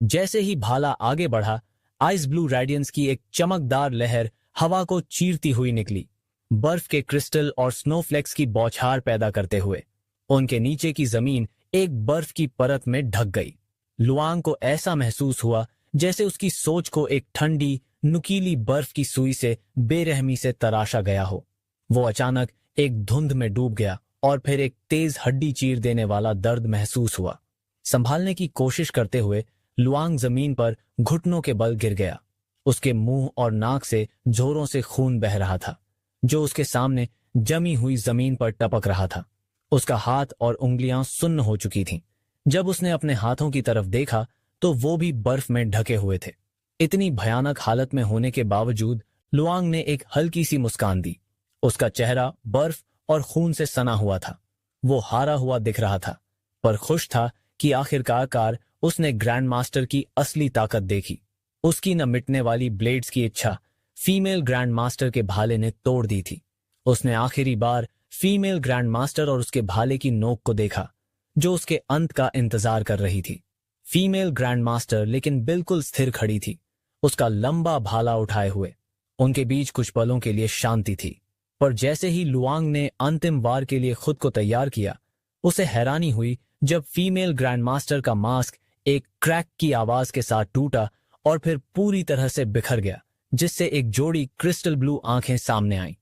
जैसे ही भाला आगे बढ़ा, आइस ब्लू रेडियंस की एक चमकदार लहर हवा को चीरती हुई निकली, बर्फ के क्रिस्टल और स्नोफ्लेक्स की बौछार पैदा करते हुए। उनके नीचे की जमीन एक बर्फ की परत में ढक गई। लुआंग को ऐसा महसूस हुआ जैसे उसकी सोच को एक ठंडी, नुकीली बर्फ की सुई से बेरहमी से तराशा गया हो। वो अचानक एक धुंध में डूब गया और फिर एक तेज हड्डी चीर देने वाला दर्द महसूस हुआ। संभालने की कोशिश करते हुए लुआंग जमीन पर घुटनों के बल गिर गया। उसके मुंह और नाक से जोरों से खून बह रहा था, जो उसके सामने जमी हुई जमीन पर टपक रहा था। उसका हाथ और उंगलियां सुन्न हो चुकी थीं। जब उसने अपने हाथों की तरफ देखा तो वो भी बर्फ में ढके हुए थे। इतनी भयानक हालत में होने के बावजूद लुआंग ने एक हल्की सी मुस्कान दी। उसका चेहरा बर्फ और खून से सना हुआ था। वो हारा हुआ दिख रहा था, पर खुश था कि आखिरकार उसने ग्रैंड मास्टर की असली ताकत देखी। उसकी न मिटने वाली ब्लेड्स की इच्छा फीमेल ग्रैंड मास्टर के भाले ने तोड़ दी थी। उसने आखिरी बार फीमेल ग्रैंड मास्टर और उसके भाले की नोक को देखा, जो उसके अंत का इंतजार कर रही थी। फीमेल ग्रैंड मास्टर लेकिन बिल्कुल स्थिर खड़ी थी, उसका लंबा भाला उठाए हुए। उनके बीच कुछ पलों के लिए शांति थी, पर जैसे ही लुआंग ने अंतिम वार के लिए खुद को तैयार किया, उसे हैरानी हुई जब फीमेल ग्रैंड मास्टर का मास्क एक क्रैक की आवाज के साथ टूटा और फिर पूरी तरह से बिखर गया, जिससे एक जोड़ी क्रिस्टल ब्लू आंखें सामने आईं।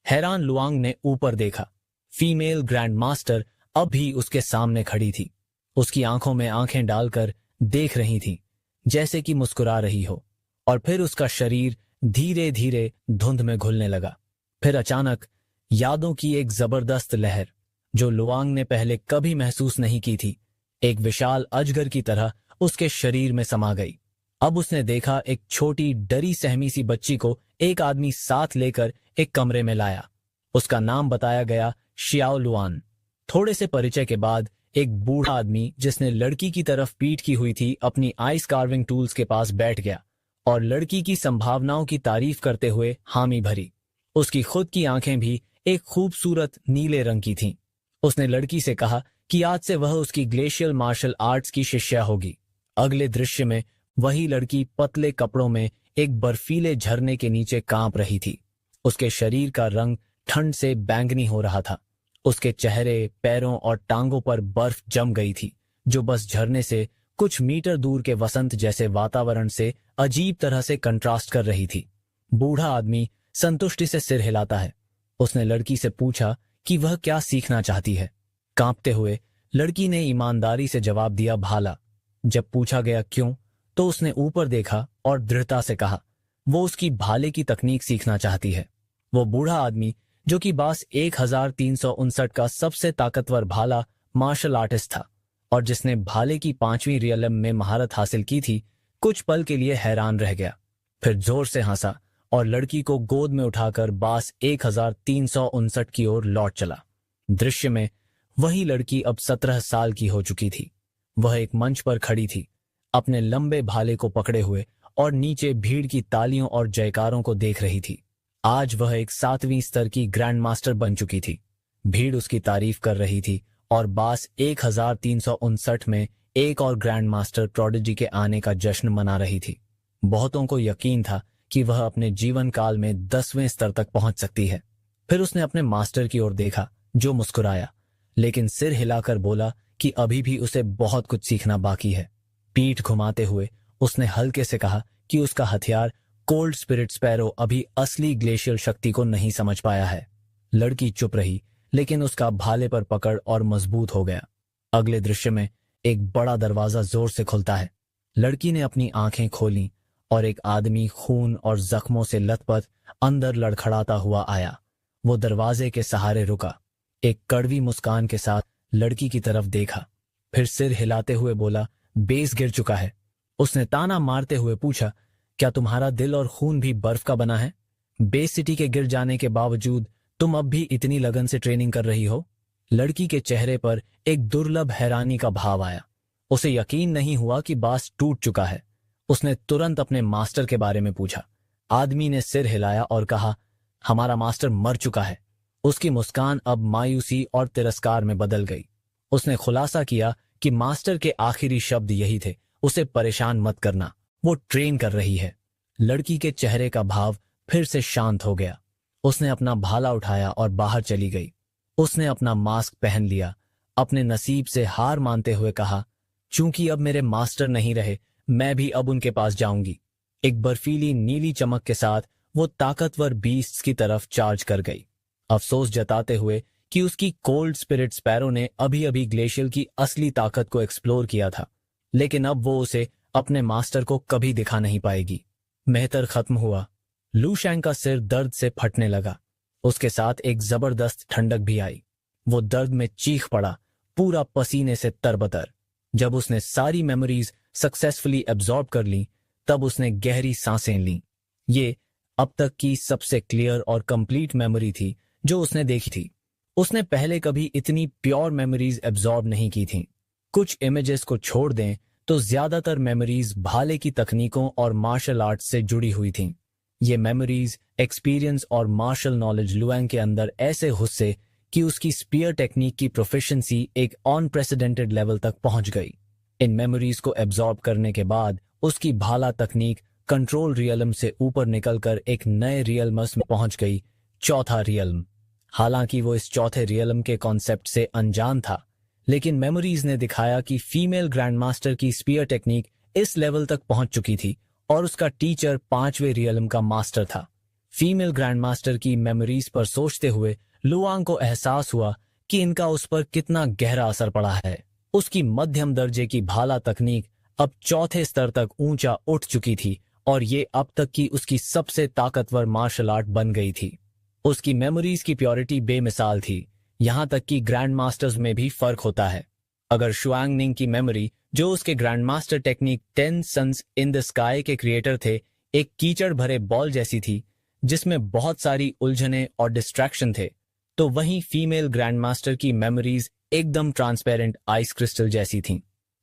हैरान लुआंग ने ऊपर देखा। फीमेल ग्रैंड मास्टर अब भी उसके सामने खड़ी थी। उसकी आंखों में आंखें डालकर देख रही थी, जैसे कि मुस्कुरा रही हो। और फिर उसका शरीर धीरे धीरे धुंध में घुलने लगा। फिर अचानक यादों की एक जबरदस्त लहर, जो लुआंग ने पहले कभी महसूस नहीं की थी, एक विशाल अजगर की तरह उसके शरीर में समा गई। अब उसने देखा एक छोटी डरी सहमी सी बच्ची को एक आदमी साथ लेकर एक कमरे में लाया। उसका नाम बताया गया शियाओ लुआन। थोड़े से परिचय के बाद एक बूढ़ा आदमी जिसने लड़की की तरफ पीठ की हुई थी अपनी आइस कार्विंग टूल्स के पास बैठ गया और लड़की की संभावनाओं की तारीफ करते हुए हामी भरी। उसकी खुद की आंखें भी एक खूबसूरत नीले रंग की थीं। उसने लड़की से कहा कि आज से वह उसकी ग्लेशियल मार्शल आर्ट्स की शिष्या होगी। अगले दृश्य में वही लड़की पतले कपड़ों में एक बर्फीले झरने के नीचे कांप रही थी। उसके शरीर का रंग ठंड से बैंगनी हो रहा था। उसके चेहरे, पैरों और टांगों पर बर्फ जम गई थी, जो बस झरने से कुछ मीटर दूर के वसंत जैसे वातावरण से अजीब तरह से कंट्रास्ट कर रही थी। बूढ़ा आदमी संतुष्टि से सिर हिलाता है। उसने लड़की से पूछा कि वह क्या सीखना चाहती है। कांपते हुए लड़की ने ईमानदारी से जवाब दिया, भाला। जब पूछा गया क्यों, तो उसने ऊपर देखा और दृढ़ता से कहा, वो उसकी भाले की तकनीक सीखना चाहती है। वो बूढ़ा आदमी, जो कि बास 1359 का सबसे ताकतवर भाला मार्शल आर्टिस्ट था और जिसने भाले की 5वीं रियलम में महारत हासिल की थी, कुछ पल के लिए हैरान रह गया। फिर जोर से हंसा और लड़की को गोद में उठाकर बास 1359 की ओर लौट चला। दृश्य में वही लड़की अब 17 साल की हो चुकी थी। वह एक मंच पर खड़ी थी, अपने लंबे भाले को पकड़े हुए, और नीचे भीड़ की तालियों और जयकारों को देख रही थी। आज वह एक 7वीं स्तर की ग्रैंड मास्टर बन चुकी थी। भीड़ उसकी तारीफ कर रही थी और बास 1359 में एक और ग्रैंड मास्टर प्रोडिजी के आने का जश्न मना रही थी। बहुतों को यकीन था कि वह अपने जीवन काल में 10वें स्तर तक पहुंच सकती है। फिर उसने अपने मास्टर की ओर देखा, जो मुस्कुराया, लेकिन सिर हिलाकर बोला कि अभी भी उसे बहुत कुछ सीखना बाकी है। पीठ घुमाते हुए उसने हल्के से कहा कि उसका हथियार कोल्ड स्पिरिट स्पैरो अभी असली ग्लेशियल शक्ति को नहीं समझ पाया है। लड़की चुप रही, लेकिन उसका भाले पर पकड़ और मजबूत हो गया। अगले दृश्य में एक बड़ा दरवाजा जोर से खुलता है। लड़की ने अपनी आंखें खोली और एक आदमी खून और जख्मों से लथपथ अंदर लड़खड़ाता हुआ आया। वो दरवाजे के सहारे रुका, एक कड़वी मुस्कान के साथ लड़की की तरफ देखा, फिर सिर हिलाते हुए बोला, बेस गिर चुका है। उसने ताना मारते हुए पूछा, क्या तुम्हारा दिल और खून भी बर्फ का बना है? बेस सिटी के गिर जाने के बावजूद तुम अब भी इतनी लगन से ट्रेनिंग कर रही हो? लड़की के चेहरे पर एक दुर्लभ हैरानी का भाव आया। उसे यकीन नहीं हुआ कि बास टूट चुका है। उसने तुरंत अपने मास्टर के बारे में पूछा। आदमी ने सिर हिलाया और कहा, हमारा मास्टर मर चुका है। उसकी मुस्कान अब मायूसी और तिरस्कार में बदल गई। उसने खुलासा किया कि मास्टर के आखिरी शब्द यही थे उसे परेशान मत करना, वो ट्रेन कर रही है। लड़की के चेहरे का भाव फिर से शांत हो गया। उसने अपना भाला उठाया और बाहर चली गई। उसने अपना मास्क पहन लिया, अपने नसीब से हार मानते हुए कहा, चूंकि अब मेरे मास्टर नहीं रहे, मैं भी अब उनके पास जाऊंगी। एक बर्फीली नीली चमक के साथ वो ताकतवर बीस्ट्स की तरफ चार्ज कर गई, अफसोस जताते हुए कि उसकी कोल्ड स्पिरिट स्पैरो ने अभी अभी ग्लेशियल की असली ताकत को एक्सप्लोर किया था, लेकिन अब वो उसे अपने मास्टर को कभी दिखा नहीं पाएगी। मेहतर खत्म हुआ। लू शैंग का सिर दर्द से फटने लगा। उसके साथ एक जबरदस्त ठंडक भी आई। वो दर्द में चीख पड़ा, पूरा पसीने से तरबतर। जब उसने सारी मेमोरीज सक्सेसफुली एब्जॉर्ब कर ली, तब उसने गहरी सांसें लीं। ये अब तक की सबसे क्लियर और कंप्लीट मेमोरी थी जो उसने देखी थी। उसने पहले कभी इतनी प्योर मेमोरीज एब्जॉर्ब नहीं की थीं। कुछ इमेजेस को छोड़ दें तो ज्यादातर मेमोरीज भाले की तकनीकों और मार्शल आर्ट से जुड़ी हुई थीं। ये मेमोरीज, एक्सपीरियंस और मार्शल नॉलेज लुआंग के अंदर ऐसे घुसे कि उसकी स्पीयर टेक्निक की प्रोफिशिएंसी एक अनप्रेसिडेंटेड लेवल तक पहुंच गई। इन मेमोरीज को एब्जॉर्ब करने के बाद उसकी भाला तकनीक कंट्रोल रियलम से ऊपर निकलकर एक नए रियलम्स में पहुंच गई, चौथा रियलम। हालांकि वो इस चौथे रियलम के कॉन्सेप्ट से अनजान था, लेकिन मेमोरीज ने दिखाया कि फीमेल ग्रैंडमास्टर की स्पीयर टेक्निक इस लेवल तक पहुंच चुकी थी और उसका टीचर 5वें रियलम का मास्टर था। फीमेल ग्रैंडमास्टर की मेमोरीज पर सोचते हुए लुआंग को एहसास हुआ कि इनका उस पर कितना गहरा असर पड़ा है। उसकी मध्यम दर्जे की भाला तकनीक अब चौथे स्तर तक ऊंचा उठ चुकी थी और ये अब तक की उसकी सबसे ताकतवर मार्शल आर्ट बन गई थी। उसकी मेमोरीज की प्योरिटी बेमिसाल थी, यहां तक कि ग्रैंड मास्टर्स में भी फर्क होता है। अगर शुआंग निंग की मेमोरी, जो उसके grand master technique 10 sons in the sky के क्रिएटर थे, एक कीचड़ भरे बॉल जैसी थी जिसमें बहुत सारी उलझने और डिस्ट्रैक्शन थे, तो वहीं फीमेल ग्रैंड मास्टर की मेमोरीज एकदम ट्रांसपेरेंट आइस क्रिस्टल जैसी थीं।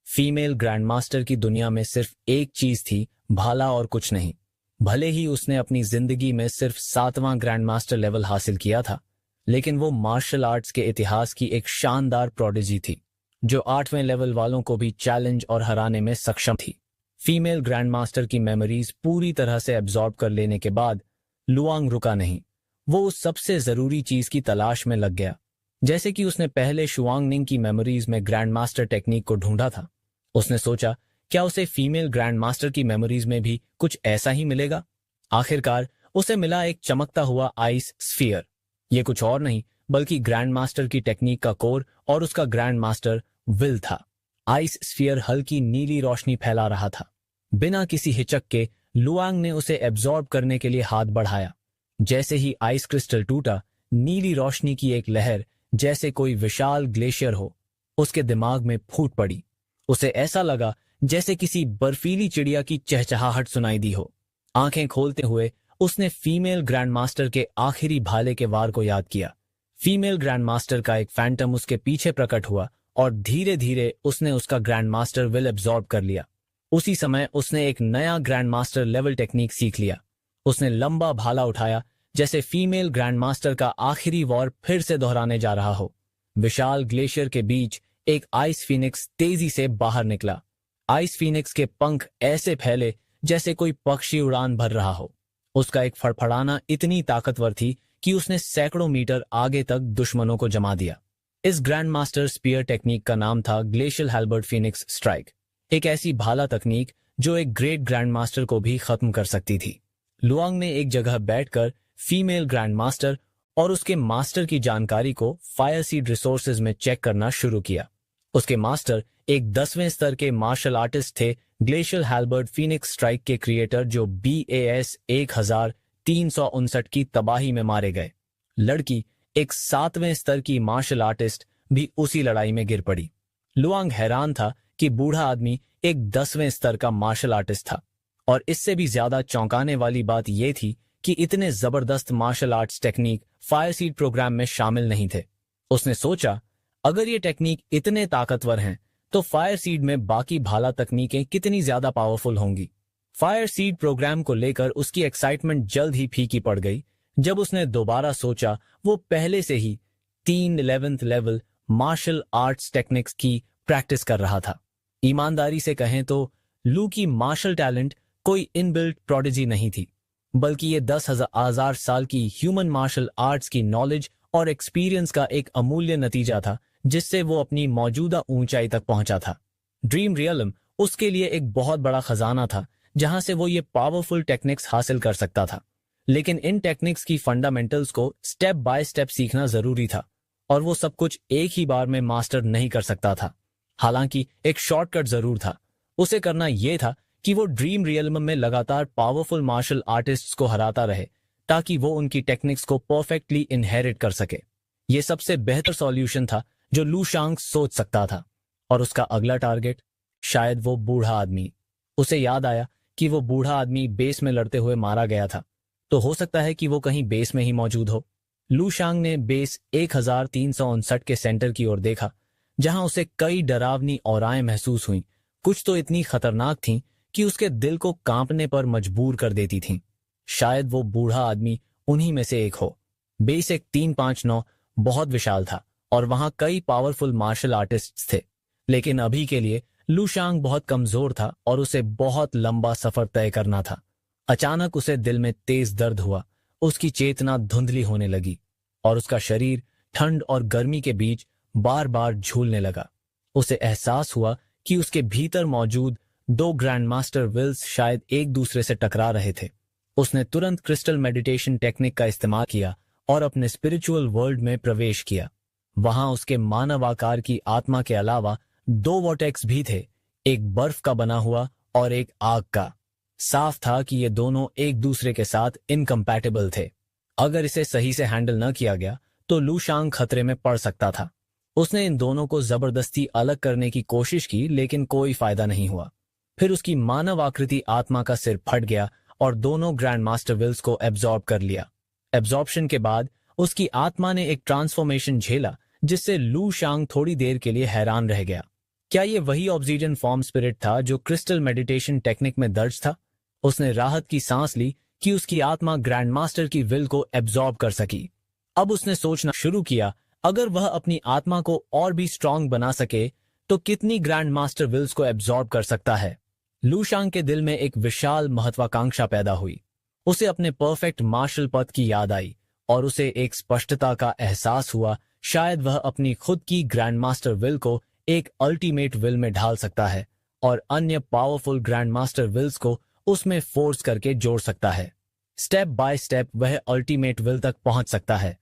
फीमेल ग्रैंड मास्टर की दुनिया में सिर्फ एक चीज थी, भाला और कुछ नहीं। भले ही उसने अपनी जिंदगी में सिर्फ 7वां ग्रैंड मास्टर लेवल हासिल किया था, लेकिन वो मार्शल आर्ट्स के इतिहास की एक शानदार प्रोडिजी थी जो 8वें लेवल वालों को भी चैलेंज और हराने में सक्षम थी। फीमेल ग्रैंड मास्टर की मेमोरीज पूरी तरह से एब्जॉर्ब कर लेने के बाद लुआंग रुका नहीं। वो उस सबसे जरूरी चीज की तलाश में लग गया। जैसे कि उसने पहले शुआंग निंग की मेमोरीज में ग्रैंड मास्टर टेक्निक को ढूंढा था, उसने सोचा क्या उसे फीमेल ग्रैंड मास्टर की मेमोरीज में भी कुछ ऐसा ही मिलेगा। आखिरकार उसे मिला एक चमकता हुआ आइस स्फीयर। ये कुछ और नहीं बल्कि ग्रैंड मास्टर की टेक्निक का कोर और उसका ग्रैंड मास्टर विल था। आइस स्फीयर हल्की नीली रोशनी फैला रहा था। बिना किसी हिचक के लुआंग ने उसे एब्जॉर्ब करने के लिए हाथ बढ़ाया। जैसे ही आइस क्रिस्टल टूटा, नीली रोशनी की एक लहर, जैसे कोई विशाल ग्लेशियर हो, उसके दिमाग में फूट पड़ी। उसे ऐसा लगा जैसे किसी बर्फीली चिड़िया की चहचहाहट सुनाई दी हो। आंखें खोलते हुए उसने फीमेल ग्रैंड मास्टर के आखिरी भाले के वार को याद किया। फीमेल ग्रैंड मास्टर का एक फैंटम उसके पीछे प्रकट हुआ और धीरे धीरे उसने उसका ग्रैंड मास्टर विल एब्जॉर्ब कर लिया। उसी समय उसने एक नया ग्रैंड मास्टर लेवल टेक्निक सीख लिया। उसने लंबा भाला उठाया, जैसे फीमेल ग्रैंड मास्टर का आखिरी वॉर फिर से दोहराने जा रहा हो। विशाल ग्लेशियर के बीच एक आइस फीनिक्स तेजी से बाहर निकला। आइस फीनिक्स के पंख ऐसे फैले जैसे कोई पक्षी उड़ान भर रहा हो। उसका एक फड़फड़ाना इतनी ताकतवर थी कि उसने सैकड़ों मीटर आगे तक दुश्मनों को जमा दिया। इस ग्रैंड मास्टर स्पीयर टेक्निक का नाम था ग्लेशियल हैल्बर्ट फीनिक्स स्ट्राइक, एक ऐसी भाला तकनीक जो एक ग्रेट ग्रैंड मास्टर को भी खत्म कर सकती थी। लुआंग ने एक जगह बैठकर फीमेल ग्रैंड मास्टर और उसके मास्टर की जानकारी को फायर सीड रिसोर्सेज में चेक करना शुरू किया। उसके मास्टर एक 10वें स्तर के मार्शल आर्टिस्ट थे, ग्लेशियल हैल्बर्ट फीनिक्स स्ट्राइक के क्रिएटर, जो BAS 1359 की तबाही में मारे गए। लड़की एक 7वें स्तर की मार्शल आर्टिस्ट भी उसी लड़ाई में गिर पड़ी। लुआंग हैरान था कि बूढ़ा आदमी एक 10वें स्तर का मार्शल आर्टिस्ट था, और इससे भी ज्यादा चौंकाने वाली बात यह थी कि इतने जबरदस्त martial arts technique fire seed program में शामिल नहीं थे। उसने सोचा, अगर ये टेक्निक इतने ताकतवर हैं, तो फायर सीड में बाकी भाला तकनीकें कितनी ज्यादा पावरफुल होंगी। फायर सीड प्रोग्राम को लेकर उसकी एक्साइटमेंट जल्द ही फीकी पड़ गई जब उसने दोबारा सोचा वो पहले से ही 3 11th level martial arts techniques की प्रैक्टिस कर रहा था। ईमानदारी से कहें तो लू की मार्शल टैलेंट कोई इनबिल्ट प्रोडिजी नहीं थी, बल्कि ये 10,000 साल की ह्यूमन मार्शल आर्ट्स की नॉलेज और एक्सपीरियंस का एक अमूल्य नतीजा था, जिससे वो अपनी मौजूदा ऊंचाई तक पहुंचा था। ड्रीम रियलम उसके लिए एक बहुत बड़ा खजाना था, जहां से वो ये पावरफुल टेक्निक्स हासिल कर सकता था। लेकिन इन टेक्निक्स की फंडामेंटल्स को स्टेप बाय स्टेप सीखना जरूरी था, और वो सब कुछ एक ही बार में मास्टर नहीं कर सकता था। हालांकि एक शॉर्टकट जरूर था। उसे करना यह था कि वो ड्रीम रियलम में लगातार पावरफुल मार्शल आर्टिस्ट्स को हराता रहे, ताकि वो उनकी टेक्निक्स को परफेक्टली इनहेरिट कर सके। ये सबसे बेहतर सॉल्यूशन था जो लू शांग सोच सकता था। और उसका अगला टारगेट, शायद वो बूढ़ा आदमी। उसे याद आया कि वो बूढ़ा आदमी बेस में लड़ते हुए मारा गया था, तो हो सकता है कि वो कहीं बेस में ही मौजूद हो। लू शांग ने बेस 1359 के सेंटर की ओर देखा, जहां उसे कई डरावनी औराएं महसूस हुईं। कुछ तो इतनी खतरनाक थीं कि उसके दिल को कांपने पर मजबूर कर देती थीं। शायद वो बूढ़ा आदमी उन्हीं में से एक हो। बेस 1359 बहुत विशाल था, और वहां कई पावरफुल मार्शल आर्टिस्ट्स थे। लेकिन अभी के लिए लू शांग बहुत कमजोर था, और उसे बहुत लंबा सफर तय करना था। अचानक उसे दिल में तेज दर्द हुआ। उसकी चेतना धुंधली होने लगी, और उसका शरीर ठंड और गर्मी के बीच बार बार झूलने लगा। उसे एहसास हुआ कि उसके भीतर मौजूद 2 ग्रैंड मास्टर विल्स शायद एक दूसरे से टकरा रहे थे। उसने तुरंत क्रिस्टल मेडिटेशन टेक्निक का इस्तेमाल किया और अपने स्पिरिचुअल वर्ल्ड में प्रवेश किया। वहां उसके मानव आकार की आत्मा के अलावा 2 वॉर्टेक्स भी थे, एक बर्फ का बना हुआ और एक आग का। साफ था कि ये दोनों एक दूसरे के साथ इनकम्पैटिबल थे। अगर इसे सही से हैंडल न किया गया तो लू शांग खतरे में पड़ सकता था। उसने इन दोनों को जबरदस्ती अलग करने की कोशिश की, लेकिन कोई फायदा नहीं हुआ। फिर उसकी मानव आकृति आत्मा का सिर फट गया और दोनों ग्रैंड मास्टर विल्स को एब्जॉर्ब कर लिया। एब्जॉर्प्शन के बाद उसकी आत्मा ने एक ट्रांसफॉर्मेशन झेला, जिससे लू शांग थोड़ी देर के लिए हैरान रह गया। क्या ये वही ऑब्सीडियन फॉर्म स्पिरिट था जो क्रिस्टल मेडिटेशन टेक्निक में दर्ज था? उसने राहत की सांस ली कि उसकी आत्मा ग्रैंड मास्टर की विल को एब्जॉर्ब कर सकी। अब उसने सोचना शुरू किया, अगर वह अपनी आत्मा को और भी स्ट्रांग बना सके तो कितनी ग्रैंड मास्टर विल्स को एब्जॉर्ब कर सकता है। लू शांग के दिल में एक विशाल महत्वाकांक्षा पैदा हुई। उसे अपने परफेक्ट मार्शल पथ की याद आई, और उसे एक स्पष्टता का एहसास हुआ, शायद वह अपनी खुद की ग्रैंड मास्टर विल को एक अल्टीमेट विल में ढाल सकता है, और अन्य पावरफुल ग्रैंड मास्टर विल्स को उसमें फोर्स करके जोड़ सकता है। स्टेप बाय स्टेप वह अल्टीमेट विल तक पहुंच सकता है।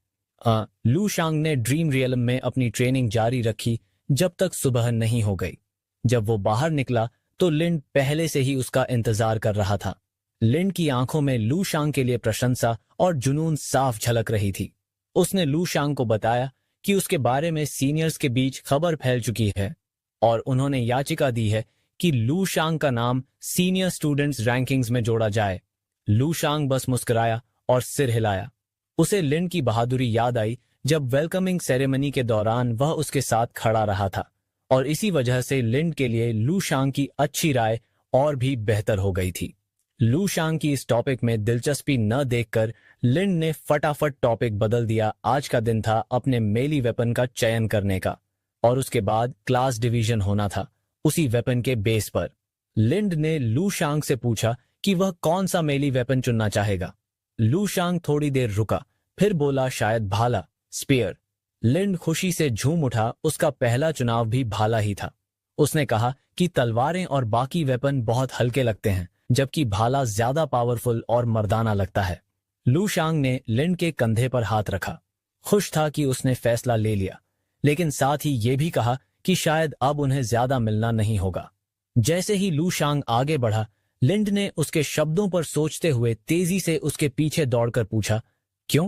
लू शांग ने ड्रीम रियलम में अपनी ट्रेनिंग जारी रखी जब तक सुबह नहीं हो गई। जब वो बाहर निकला तो लिंड पहले से ही उसका इंतजार कर रहा था। लिंड की आंखों में लू शांग के लिए प्रशंसा और जुनून साफ झलक रही थी। उसने लू शांग को बताया कि उसके बारे में सीनियर्स के बीच खबर फैल चुकी है, और उन्होंने याचिका दी है कि लू शांग का नाम सीनियर स्टूडेंट्स रैंकिंग्स में जोड़ा जाए। लू शांग बस मुस्कुराया और सिर हिलाया। उसे लिंड की बहादुरी याद आई जब वेलकमिंग सेरेमनी के दौरान वह उसके साथ खड़ा रहा था, और इसी वजह से लिंड के लिए लू शांग की अच्छी राय और भी बेहतर हो गई थी। लू शांग की इस टॉपिक में दिलचस्पी न देखकर लिंड ने फटाफट टॉपिक बदल दिया। आज का दिन था अपने मेली वेपन का चयन करने का, और उसके बाद क्लास डिवीजन होना था उसी वेपन के बेस पर। लिंड ने लू शांग से पूछा कि वह कौन सा मेली वेपन चुनना चाहेगा। लू शांग थोड़ी देर रुका, फिर बोला शायद भाला, स्पीयर। लिंड खुशी से झूम उठा, उसका पहला चुनाव भी भाला ही था। उसने कहा कि तलवारें और बाकी वेपन बहुत हल्के लगते हैं, जबकि भाला ज्यादा पावरफुल और मर्दाना लगता है। लू शांग ने लिंड के कंधे पर हाथ रखा। खुश था कि उसने फैसला ले लिया, लेकिन साथ ही ये भी कहा कि शायद अब उन्हें ज्यादा मिलना नहीं होगा। जैसे ही लू शांग आगे बढ़ा, लिंड ने उसके शब्दों पर सोचते हुए तेजी से उसके पीछे दौड़कर पूछा, क्यों?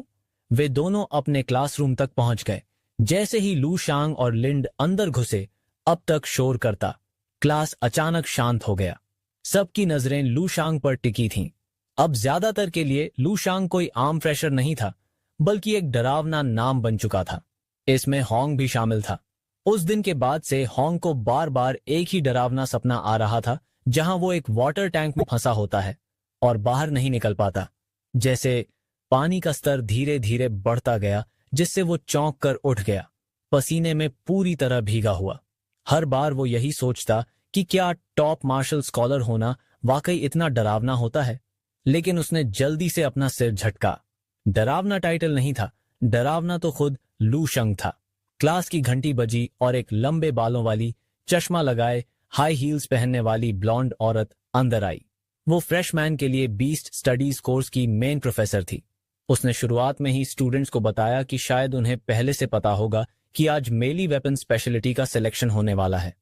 वे दोनों अपने क्लासरूम तक पहुंच गए। जैसे ही लू शांग और लिंड अंदर घुसे, अब तक शोर करता क्लास अचानक शांत हो गया। सबकी नजरें लू शांग पर टिकी थीं। अब ज्यादातर के लिए लू शांग कोई आम फ्रेशर नहीं था, बल्कि एक डरावना नाम बन चुका था। इसमें होंग भी शामिल था। उस दिन के बाद से होंग को बार बार एक ही डरावना सपना आ रहा था, जहां वो एक वाटर टैंक में फंसा होता है और बाहर नहीं निकल पाता। जैसे पानी का स्तर धीरे धीरे बढ़ता गया, जिससे वो चौंक कर उठ गया, पसीने में पूरी तरह भीगा हुआ। हर बार वो यही सोचता कि क्या टॉप मार्शल स्कॉलर होना वाकई इतना डरावना होता है, लेकिन उसने जल्दी से अपना सिर झटका। डरावना टाइटल नहीं था, डरावना तो खुद लू शंग था। क्लास की घंटी बजी और एक लंबे बालों वाली, चश्मा लगाए, हाई हील्स पहनने वाली ब्लॉन्ड औरत अंदर आई। वो फ्रेशमैन के लिए बीस्ट स्टडीज कोर्स की मेन प्रोफेसर थी। उसने शुरुआत में ही स्टूडेंट्स को बताया कि शायद उन्हें पहले से पता होगा कि आज मेली वेपन स्पेशलिटी का सिलेक्शन होने वाला है।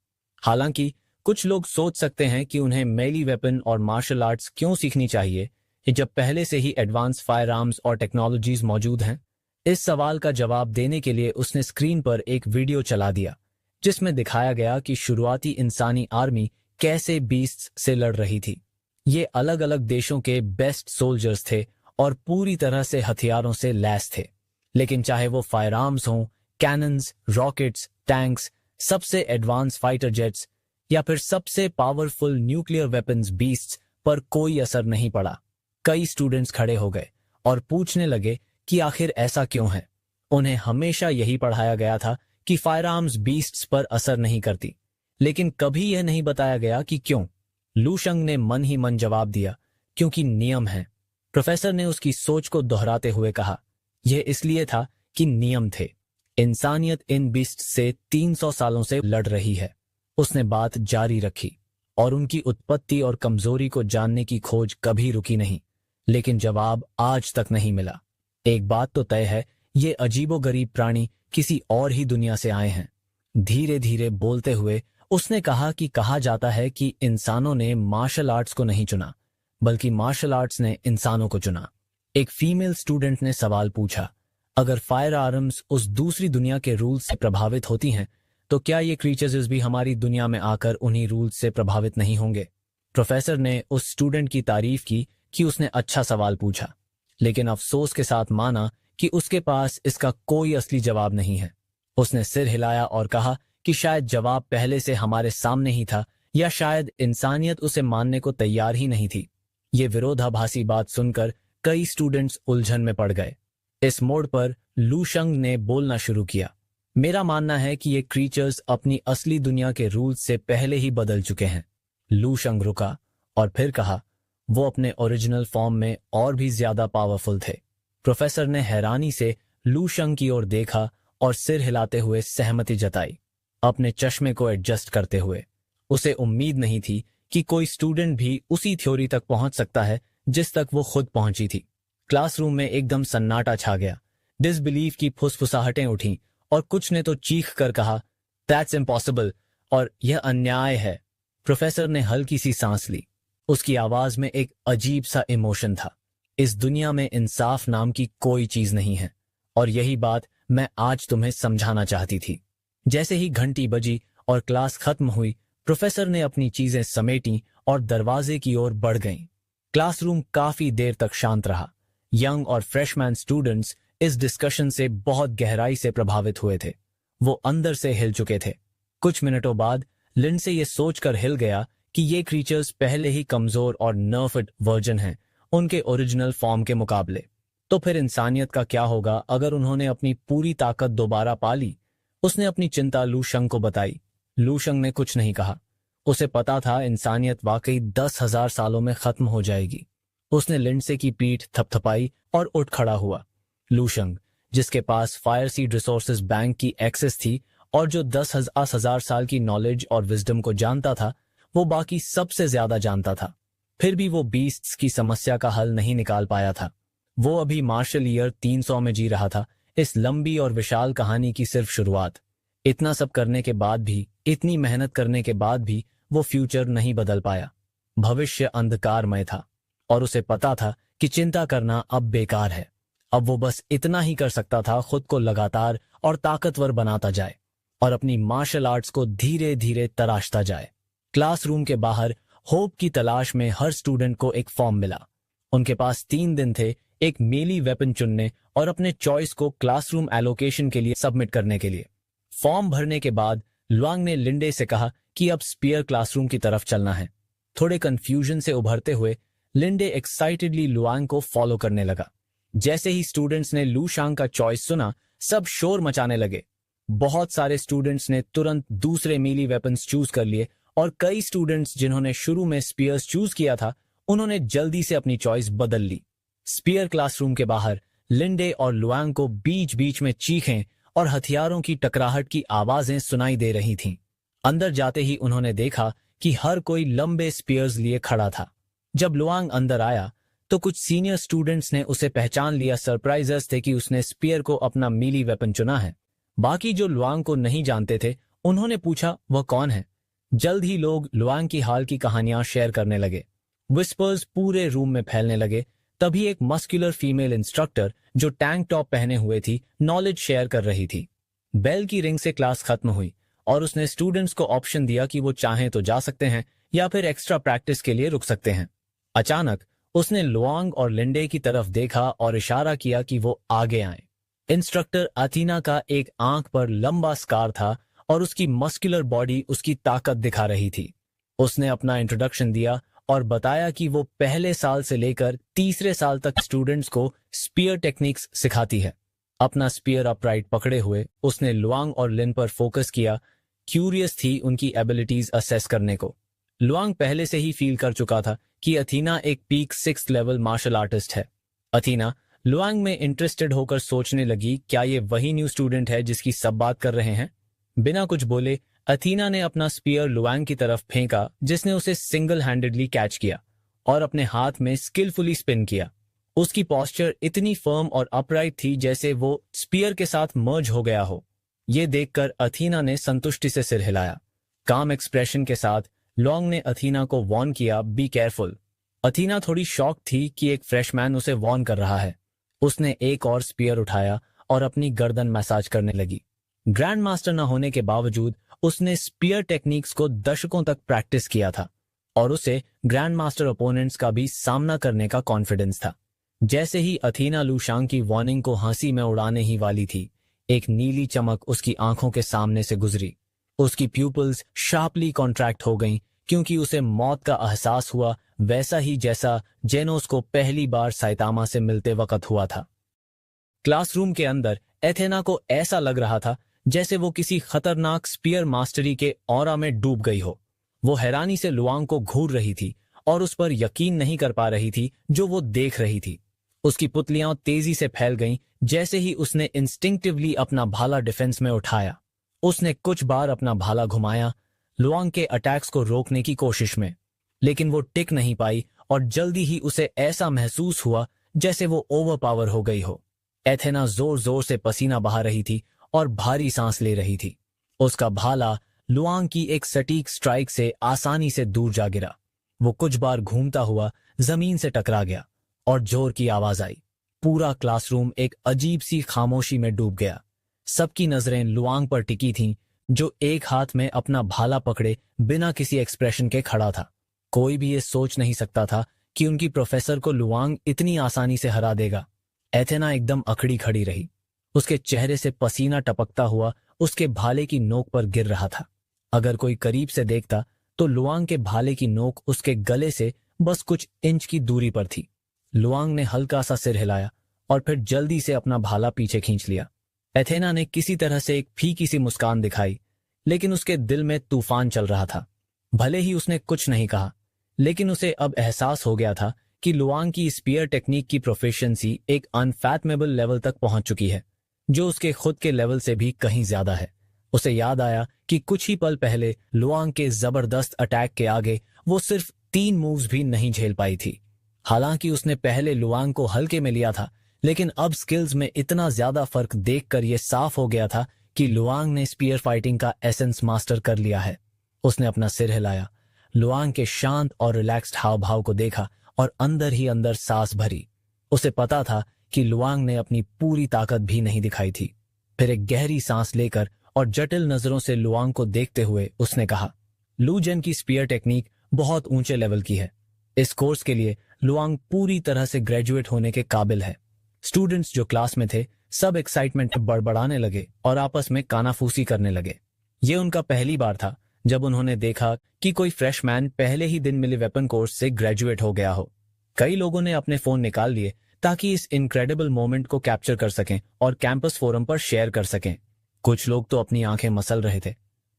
हालांकि कुछ लोग सोच सकते हैं कि उन्हें मेली वेपन और मार्शल आर्ट्स क्यों सीखनी चाहिए जब पहले से ही एडवांस फायर आर्म्स और टेक्नोलॉजीज मौजूद हैं। इस सवाल का जवाब देने के लिए उसने स्क्रीन पर एक वीडियो चला दिया जिसमें दिखाया गया कि शुरुआती इंसानी आर्मी कैसे बीस्ट्स से लड़ रही थी। ये अलग अलग देशों के बेस्ट सोल्जर्स थे और पूरी तरह से हथियारों से लैस थे, लेकिन चाहे वो फायर आर्म्स हों, कैनन्स, रॉकेट्स, टैंक्स, सबसे एडवांस फाइटर जेट्स या फिर सबसे पावरफुल न्यूक्लियर वेपन्स, बीस्ट्स पर कोई असर नहीं पड़ा। कई स्टूडेंट्स खड़े हो गए और पूछने लगे कि आखिर ऐसा क्यों है। उन्हें हमेशा यही पढ़ाया गया था कि फायर आर्म्स बीस्ट्स पर असर नहीं करती, लेकिन कभी यह नहीं बताया गया कि क्यों। लू शंग ने मन ही मन जवाब दिया, क्योंकि नियम है। प्रोफेसर ने उसकी सोच को दोहराते हुए कहा, यह इसलिए था कि नियम थे। इंसानियत इन बीस्ट से 300 सालों से लड़ रही है। उसने बात जारी रखी और उनकी उत्पत्ति और कमजोरी को जानने की खोज कभी रुकी नहीं, लेकिन जवाब आज तक नहीं मिला। एक बात तो तय है, ये अजीबोगरीब प्राणी किसी और ही दुनिया से आए हैं। धीरे धीरे बोलते हुए उसने कहा कि कहा जाता है कि इंसानों ने मार्शल आर्ट्स को नहीं चुना, बल्कि मार्शल आर्ट्स ने इंसानों को चुना। एक फीमेल स्टूडेंट ने सवाल पूछा, अगर फायर आर्म्स उस दूसरी दुनिया के रूल्स से प्रभावित होती हैं, तो क्या ये क्रीचर्स भी हमारी दुनिया में आकर उन्हीं रूल्स से प्रभावित नहीं होंगे? प्रोफेसर ने उस स्टूडेंट की तारीफ की कि उसने अच्छा सवाल पूछा, लेकिन अफसोस के साथ माना कि उसके पास इसका कोई असली जवाब नहीं है। उसने सिर हिलाया और कहा कि शायद जवाब पहले से हमारे सामने ही था, या शायद इंसानियत उसे मानने को तैयार ही नहीं थी। ये विरोधाभासी बात सुनकर कई स्टूडेंट्स उलझन में पड़ गए। इस मोड़ पर लू शंग ने बोलना शुरू किया, मेरा मानना है कि ये क्रीचर्स अपनी असली दुनिया के रूल्स से पहले ही बदल चुके हैं। लू शंग रुका और फिर कहा, वो अपने ओरिजिनल फॉर्म में और भी ज्यादा पावरफुल थे। प्रोफेसर ने हैरानी से लू शंग की ओर देखा और सिर हिलाते हुए सहमति जताई, अपने चश्मे को एडजस्ट करते हुए। उसे उम्मीद नहीं थी कि कोई स्टूडेंट भी उसी थ्योरी तक पहुंच सकता है जिस तक वो खुद पहुंची थी। क्लासरूम में एकदम सन्नाटा छा गया। डिसबिलीफ की फुसफुसाहटें उठीं और कुछ ने तो चीख कर कहा, दैट्स इम्पॉसिबल, और यह अन्याय है। प्रोफेसर ने हल्की सी सांस ली। उसकी आवाज में एक अजीब सा इमोशन था। इस दुनिया में इंसाफ नाम की कोई चीज नहीं है, और यही बात मैं आज तुम्हें समझाना चाहती थी। जैसे ही घंटी बजी और क्लास खत्म हुई, प्रोफेसर ने अपनी चीजें समेटी और दरवाजे की ओर बढ़ गईं। क्लासरूम काफी देर तक शांत रहा। यंग और फ्रेशमैन स्टूडेंट्स इस डिस्कशन से बहुत गहराई से प्रभावित हुए थे। वो अंदर से हिल चुके थे। कुछ मिनटों बाद लिंडसे ये सोचकर हिल गया कि ये क्रीचर्स पहले ही कमजोर और नर्फड वर्जन हैं उनके ओरिजिनल फॉर्म के मुकाबले। तो फिर इंसानियत का क्या होगा अगर उन्होंने अपनी पूरी ताकत दोबारा पा ली? उसने अपनी चिंता लू शंग को बताई। लू शंग ने कुछ नहीं कहा। उसे पता था इंसानियत वाकई 10,000 सालों में खत्म हो जाएगी। उसने लिंडसे की पीठ थपथपाई और उठ खड़ा हुआ। लू शंग, जिसके पास फायर सीड रिसोर्सेज बैंक की एक्सेस थी और जो 10,000 साल की नॉलेज और विजडम को जानता था, वो बाकी सबसे ज्यादा जानता था। फिर भी वो बीस्ट्स की समस्या का हल नहीं निकाल पाया था। वो अभी मार्शल ईयर 300 में जी रहा था, इस लंबी और विशाल कहानी की सिर्फ शुरुआत। इतना सब करने के बाद भी, इतनी मेहनत करने के बाद भी वो फ्यूचर नहीं बदल पाया। भविष्य अंधकारमय था और उसे पता था कि चिंता करना अब बेकार है। अब वो बस इतना ही कर सकता था, खुद को लगातार और ताकतवर बनाता जाए और अपनी मार्शल आर्ट्स को धीरे धीरे तराशता जाए। क्लासरूम के बाहर होप की तलाश में हर स्टूडेंट को एक फॉर्म मिला। उनके पास 3 दिन थे एक मेली वेपन चुनने और अपने चॉइस को क्लासरूम एलोकेशन के लिए सबमिट करने के लिए। फॉर्म भरने के बाद लुआंग ने लिंडे से कहा कि अब स्पीयर क्लासरूम की तरफ चलना है। थोड़े कंफ्यूजन से उभरते हुए लिंडे एक्साइटेडली लुआंग को फॉलो करने लगा। जैसे ही स्टूडेंट्स ने लू शांग का चॉइस सुना, सब शोर मचाने लगे। बहुत सारे स्टूडेंट्स ने तुरंत दूसरे मेली वेपन्स चूज कर लिए और कई स्टूडेंट्स जिन्होंने शुरू में स्पीयर्स चूज किया था उन्होंने जल्दी से अपनी चॉइस बदल ली। स्पीयर क्लासरूम के बाहर लिंडे और लुआंग को बीच बीच में चीखें और हथियारों की टकराहट की आवाजें सुनाई दे रही थीं। अंदर जाते ही उन्होंने देखा कि हर कोई लंबे स्पीयर्स लिए खड़ा था। जब लुआंग अंदर आया तो कुछ सीनियर स्टूडेंट्स ने उसे पहचान लिया। सरप्राइजर्स थे कि उसने स्पीयर को अपना मीली वेपन चुना है। बाकी जो लुआंग को नहीं जानते थे उन्होंने पूछा वह कौन है। जल्द ही लोग लुआंग की हाल की कहानियां शेयर करने लगे। विस्पर्स पूरे रूम में फैलने लगे। तभी एक मस्कुलर फीमेल इंस्ट्रक्टर जो टैंक टॉप पहने हुए थी नॉलेज शेयर कर रही थी। बेल की रिंग से क्लास खत्म हुई और उसने स्टूडेंट्स को ऑप्शन दिया कि वो चाहें तो जा सकते हैं या फिर एक्स्ट्रा प्रैक्टिस के लिए रुक सकते हैं। अचानक उसने लुआंग और लिंडे की तरफ देखा और इशारा किया कि वो आगे आए। इंस्ट्रक्टर अथीना का एक आंख पर लंबा स्कार था और उसकी मस्कुलर बॉडी उसकी ताकत दिखा रही थी। उसने अपना इंट्रोडक्शन दिया और बताया कि वो पहले साल से लेकर तीसरे साल तक स्टूडेंट्स को स्पीयर टेक्निक्स सिखाती है। अपना स्पीयर अपराइट पकड़े हुए उसने लुआंग और लिन पर फोकस किया। क्यूरियस थी उनकी एबिलिटीज असेस करने को। लुआंग पहले से ही फील कर चुका था कि अथीना एक peak 6th level martial artist है। अथीना लुआंग में इंटरेस्टेड होकर सोचने लगी, क्या ये वही न्यू स्टूडेंट है जिसकी सब बात कर रहे हैं। बिना कुछ बोले अथीना ने अपना स्पीयर लुआंग की तरफ फेंका जिसने उसे सिंगल हैंडेडली कैच किया और अपने हाथ में स्किलफुली स्पिन किया। उसकी पोस्चर इतनी फर्म और अपराइट थी जैसे वो स्पीयर के साथ मर्ज हो गया हो। ये देखकर अथीना ने संतुष्टि से सिर हिलाया। काम एक्सप्रेशन के साथ लॉन्ग ने अथीना को वॉर्न किया, बी केयरफुल। अथीना थोड़ी शॉक थी कि एक फ्रेशमैन उसे वॉर्न कर रहा है। उसने एक और स्पीयर उठाया और अपनी गर्दन मसाज करने लगी। ग्रैंड मास्टर न होने के बावजूद उसने स्पीयर टेक्निक्स को दशकों तक प्रैक्टिस किया था और उसे ग्रैंड मास्टर ओपोनेंट्स का भी सामना करने का कॉन्फिडेंस था। जैसे ही अथीना लूशांग की वार्निंग को हंसी में उड़ाने ही वाली थी, एक नीली चमक उसकी आंखों के सामने से गुजरी। उसकी प्यूपल्स शार्पली कॉन्ट्रैक्ट हो गईं क्योंकि उसे मौत का एहसास हुआ, वैसा ही जैसा जेनोस को पहली बार साइतामा से मिलते वक्त हुआ था। क्लासरूम के अंदर एथेना को ऐसा लग रहा था जैसे वो किसी खतरनाक स्पीयर मास्टरी के ऑरा में डूब गई हो। वो हैरानी से लुआंग को घूर रही थी और उस पर यकीन नहीं कर पा रही थी जो वो देख रही थी। उसकी पुतलियां तेजी से फैल गईं जैसे ही उसने इंस्टिंक्टिवली अपना भाला डिफेंस में उठाया। उसने कुछ बार अपना भाला घुमाया लुआंग के अटैक्स को रोकने की कोशिश में, लेकिन वो टिक नहीं पाई और जल्दी ही उसे ऐसा महसूस हुआ जैसे वो ओवरपावर हो गई हो। एथेना जोर जोर से पसीना बहा रही थी और भारी सांस ले रही थी। उसका भाला लुआंग की एक सटीक स्ट्राइक से आसानी से दूर जा गिरा। वो कुछ बार घूमता हुआ जमीन से टकरा गया और जोर की आवाज आई। पूरा क्लासरूम एक अजीब सी खामोशी में डूब गया। सबकी नजरें लुआंग पर टिकी थीं, जो एक हाथ में अपना भाला पकड़े बिना किसी एक्सप्रेशन के खड़ा था। कोई भी ये सोच नहीं सकता था कि उनकी प्रोफेसर को लुआंग इतनी आसानी से हरा देगा। एथेना एकदम अकड़ी खड़ी रही। उसके चेहरे से पसीना टपकता हुआ उसके भाले की नोक पर गिर रहा था। अगर कोई करीब से देखता तो लुआंग के भाले की नोक उसके गले से बस कुछ इंच की दूरी पर थी। लुआंग ने हल्का सा सिर हिलाया और फिर जल्दी से अपना भाला पीछे खींच लिया। एथेना ने किसी तरह से एक फीकी सी मुस्कान दिखाई, लेकिन उसके दिल में तूफान चल रहा था। भले ही उसने कुछ नहीं कहा, लेकिन उसे अब एहसास हो गया था कि लुआंग की स्पीयर टेक्निक की प्रोफिशिएंसी एक अनफैथमेबल लेवल तक पहुंच चुकी है, जो उसके खुद के लेवल से भी कहीं ज्यादा है। उसे याद आया कि कुछ ही पल पहले लुआंग के जबरदस्त अटैक के आगे वो सिर्फ 3 मूव्स भी नहीं झेल पाई थी। हालांकि उसने पहले लुआंग को हल्के में लिया था, लेकिन अब स्किल्स में इतना ज्यादा फर्क देखकर यह साफ हो गया था कि लुआंग ने स्पीयर फाइटिंग का एसेंस मास्टर कर लिया है। उसने अपना सिर हिलाया, लुआंग के शांत और रिलैक्स्ड हाव भाव को देखा और अंदर ही अंदर सांस भरी। उसे पता था कि लुआंग ने अपनी पूरी ताकत भी नहीं दिखाई थी। फिर एक गहरी सांस लेकर और जटिल नजरों से लुआंग को देखते हुए उसने कहा, लू जेन की स्पीयर टेक्निक बहुत ऊंचे लेवल की है। इस कोर्स के लिए लुआंग पूरी तरह से ग्रेजुएट होने के काबिल है। स्टूडेंट्स जो क्लास में थे सब एक्साइटमेंट में बड़बड़ाने लगे और आपस में कानाफूसी करने लगे। ये उनका पहली बार था जब उन्होंने देखा कि कोई फ्रेशमैन पहले ही दिन मिले वेपन कोर्स से ग्रेजुएट हो गया हो। कई लोगों ने अपने फोन निकाल लिए ताकि इस इनक्रेडिबल मोमेंट को कैप्चर कर सकें और कैंपस फोरम पर शेयर कर सकें। कुछ लोग तो अपनी आंखें मसल रहे थे।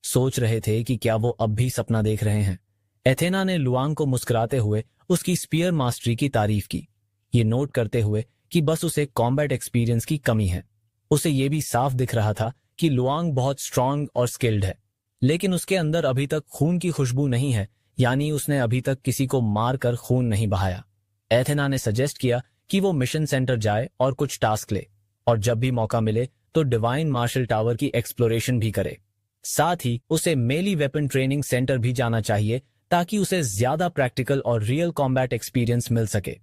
सोच रहे थे कि क्या वो अब भी सपना देख रहे हैं। एथेना ने लुआंग को मुस्कुराते हुए उसकी स्पीयर मास्टरी की तारीफ की, ये नोट करते हुए कि बस उसे कॉम्बैट एक्सपीरियंस की कमी है। उसे ये भी साफ दिख रहा था कि लुआंग बहुत स्ट्रांग और स्किल्ड है, लेकिन उसके अंदर अभी तक खून की खुशबू नहीं है, यानी उसने अभी तक किसी को मारकर खून नहीं बहाया। एथेना ने सजेस्ट किया कि वो मिशन सेंटर जाए और कुछ टास्क ले, और जब भी मौका मिले तो डिवाइन मार्शल टावर की एक्सप्लोरेशन भी करे। साथ ही उसे मेली वेपन ट्रेनिंग सेंटर भी जाना चाहिए ताकि उसे ज्यादा प्रैक्टिकल और रियल कॉम्बैट एक्सपीरियंस मिल सके।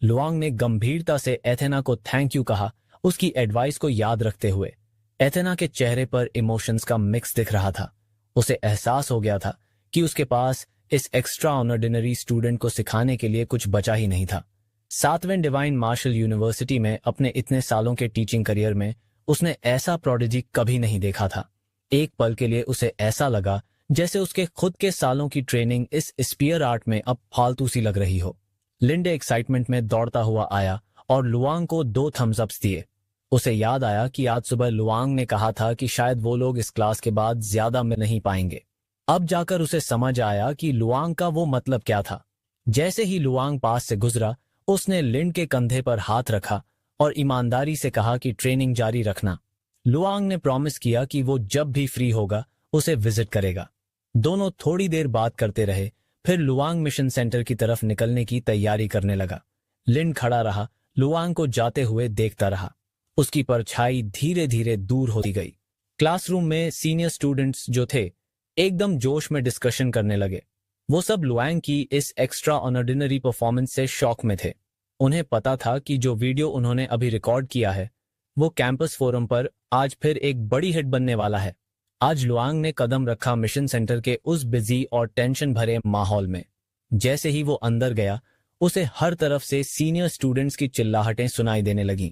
लुआंग ने गंभीरता से एथेना को थैंक यू कहा, उसकी एडवाइस को याद रखते हुए। एथेना के चेहरे पर इमोशंस का मिक्स दिख रहा था। उसे एहसास हो गया था कि उसके पास इस एक्स्ट्रा ऑर्डिनरी स्टूडेंट को सिखाने के लिए कुछ बचा ही नहीं था। 7वें डिवाइन मार्शल यूनिवर्सिटी में अपने इतने सालों के टीचिंग करियर में उसने ऐसा प्रोडिजी कभी नहीं देखा था। एक पल के लिए उसे ऐसा लगा जैसे उसके खुद के सालों की ट्रेनिंग इस स्पीयर आर्ट में अब फालतू सी लग रही हो। लिंडे एक्साइटमेंट में दौड़ता हुआ आया और लुआंग को 2 थम्स अप्स दिए। उसे याद आया कि आज सुबह लुआंग ने कहा था कि शायद वो लोग इस क्लास के बाद ज्यादा मिल नहीं पाएंगे। अब जाकर उसे समझ आया कि लुआंग का वो मतलब क्या था। जैसे ही लुआंग पास से गुजरा, उसने लिंड के कंधे पर हाथ रखा और ईमानदारी से कहा कि ट्रेनिंग जारी रखना। लुआंग ने प्रॉमिस किया कि वो जब भी फ्री होगा उसे विजिट करेगा। दोनों थोड़ी देर बात करते रहे, फिर लुआंग मिशन सेंटर की तरफ निकलने की तैयारी करने लगा। लिंड खड़ा रहा, लुआंग को जाते हुए देखता रहा। उसकी परछाई धीरे धीरे दूर होती गई। क्लासरूम में सीनियर स्टूडेंट्स जो थे एकदम जोश में डिस्कशन करने लगे। वो सब लुआंग की इस एक्स्ट्रा ऑर्डिनरी परफॉर्मेंस से शॉक में थे। उन्हें पता था कि जो वीडियो उन्होंने अभी रिकॉर्ड किया है वो कैंपस फोरम पर आज फिर एक बड़ी हिट बनने वाला है। आज लुआंग ने कदम रखा मिशन सेंटर के उस बिजी और टेंशन भरे माहौल में। जैसे ही वो अंदर गया, उसे हर तरफ से सीनियर स्टूडेंट्स की चिल्लाहटें सुनाई देने लगीं।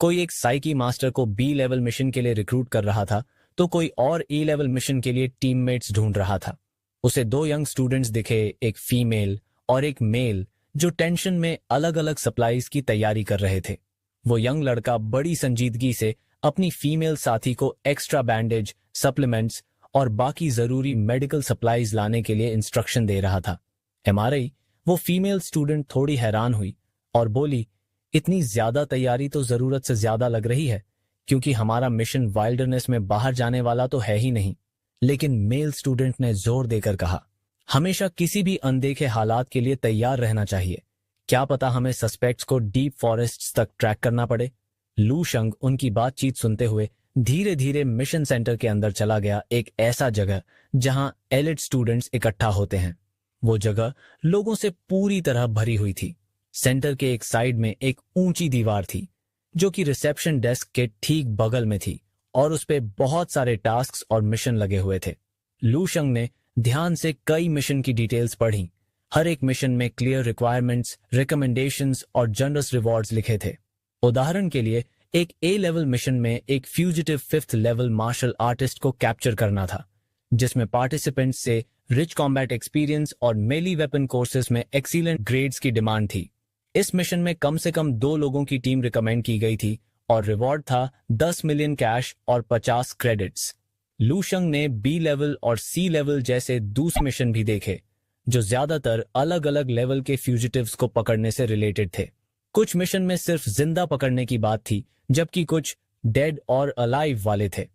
कोई एक साइकी मास्टर को बी लेवल मिशन के लिए रिक्रूट कर रहा था, तो कोई और ई लेवल मिशन के लिए टीममेट्स ढूंढ रहा था। उसे 2 यंग स्टूडेंट्स दिखे, एक फीमेल और एक मेल, जो टेंशन में अलग अलग सप्लाईज की तैयारी कर रहे थे। वो यंग लड़का बड़ी संजीदगी से अपनी फीमेल साथी को एक्स्ट्रा बैंडेज, सप्लीमेंट्स और बाकी जरूरी मेडिकल सप्लाईज लाने के लिए इंस्ट्रक्शन दे रहा था। एमआरआई वो फीमेल स्टूडेंट थोड़ी हैरान हुई और बोली, इतनी ज्यादा तैयारी तो जरूरत से ज्यादा लग रही है, क्योंकि हमारा मिशन वाइल्डरनेस में बाहर जाने वाला तो है ही नहीं। लेकिन मेल स्टूडेंट ने जोर देकर कहा, हमेशा किसी भी अनदेखे हालात के लिए तैयार रहना चाहिए। क्या पता हमें सस्पेक्ट्स को डीप फॉरेस्ट तक ट्रैक करना पड़े। लू शंग उनकी बातचीत सुनते हुए धीरे धीरे मिशन सेंटर के अंदर चला गया, एक ऐसा जगह जहां एलिट स्टूडेंट्स इकट्ठा होते हैं। वो जगह लोगों से पूरी तरह भरी हुई थी। सेंटर के एक साइड में एक ऊंची दीवार थी जो कि रिसेप्शन डेस्क के ठीक बगल में थी, और उस पे बहुत सारे टास्क्स और मिशन लगे हुए थे। लू शंग ने ध्यान से कई मिशन की डिटेल्स पढ़ी। हर एक मिशन में क्लियर रिक्वायरमेंट्स, रिकमेंडेशंस और जनरस रिवॉर्ड्स लिखे थे। उदाहरण के लिए एक ए लेवल मिशन में एक fugitive 5th level martial artist को कैप्चर करना था, जिसमें पार्टिसिपेंट्स से रिच कॉम्बैट एक्सपीरियंस और मेली वेपन कोर्सेज में एक्सीलेंट ग्रेड्स की डिमांड थी। इस मिशन में कम से कम 2 लोगों की टीम रिकमेंड की गई थी और रिवॉर्ड था 10 मिलियन कैश और 50 क्रेडिट्स। लू शंग ने बी लेवल और सी लेवल जैसे दूसरे मिशन भी देखे, जो ज्यादातर अलग अलग लेवल के फ्यूजिटिव्स को पकड़ने से रिलेटेड थे। कुछ मिशन में सिर्फ जिंदा पकड़ने की बात थी, जबकि कुछ डेड और अलाइव वाले थे।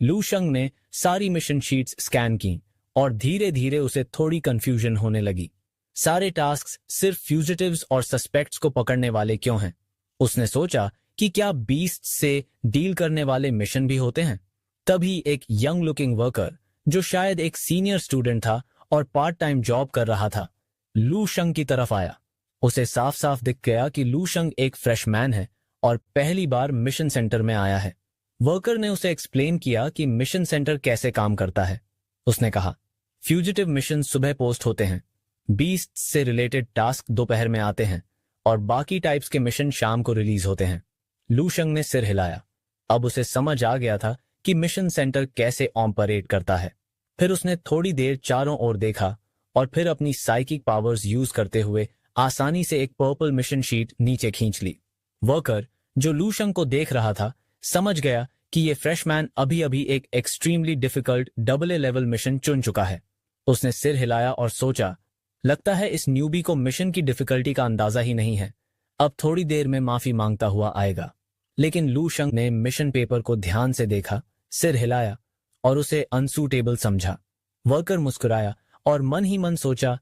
लू शंग ने सारी मिशन शीट्स स्कैन की और धीरे धीरे उसे थोड़ी कंफ्यूजन होने लगी। सारे टास्क सिर्फ फ्यूजिटिव्स और सस्पेक्ट्स को पकड़ने वाले क्यों हैं? उसने सोचा कि क्या बीस्ट से डील करने वाले मिशन भी होते हैं? तभी एक यंग लुकिंग वर्कर, जो शायद एक सीनियर स्टूडेंट था और पार्ट टाइम जॉब कर रहा था, लू शंग की तरफ आया। उसे साफ साफ दिख गया कि लू शंग एक फ्रेशमैन है और पहली बार मिशन सेंटर में आया है। वर्कर ने उसे एक्सप्लेन किया कि मिशन सेंटर कैसे काम करता है। उसने कहा, फ्यूजिटिव मिशन सुबह पोस्ट होते हैं, बीस्ट से रिलेटेड टास्क दोपहर में आते हैं और बाकी टाइप्स के मिशन शाम को रिलीज होते हैं। लू शंग ने सिर हिलाया। अब उसे समझ आ गया था कि मिशन सेंटर कैसे ऑपरेट करता है। फिर उसने थोड़ी देर चारों ओर देखा और फिर अपनी साइकिक पावर्स यूज करते हुए आसानी से एक पर्पल मिशन शीट नीचे खींच ली। वर्कर, जो लू शंग को देख रहा था, समझ गया कि ये फ्रेशमैन अभी अभी एक extremely difficult AA level mission चुन चुका है। उसने सिर हिलाया और सोचा, लगता है इस न्यूबी को मिशन की डिफिकल्टी का अंदाजा ही नहीं है। अब थोड़ी देर में माफी मांगता हुआ आएगा। लेकिन लू शंग ने मिशन पेपर को ध्यान से देखा, सिर हिलाया और उसे अनसूटेबल समझा। वर्कर मुस्कुराया और मन ही मन सोचा,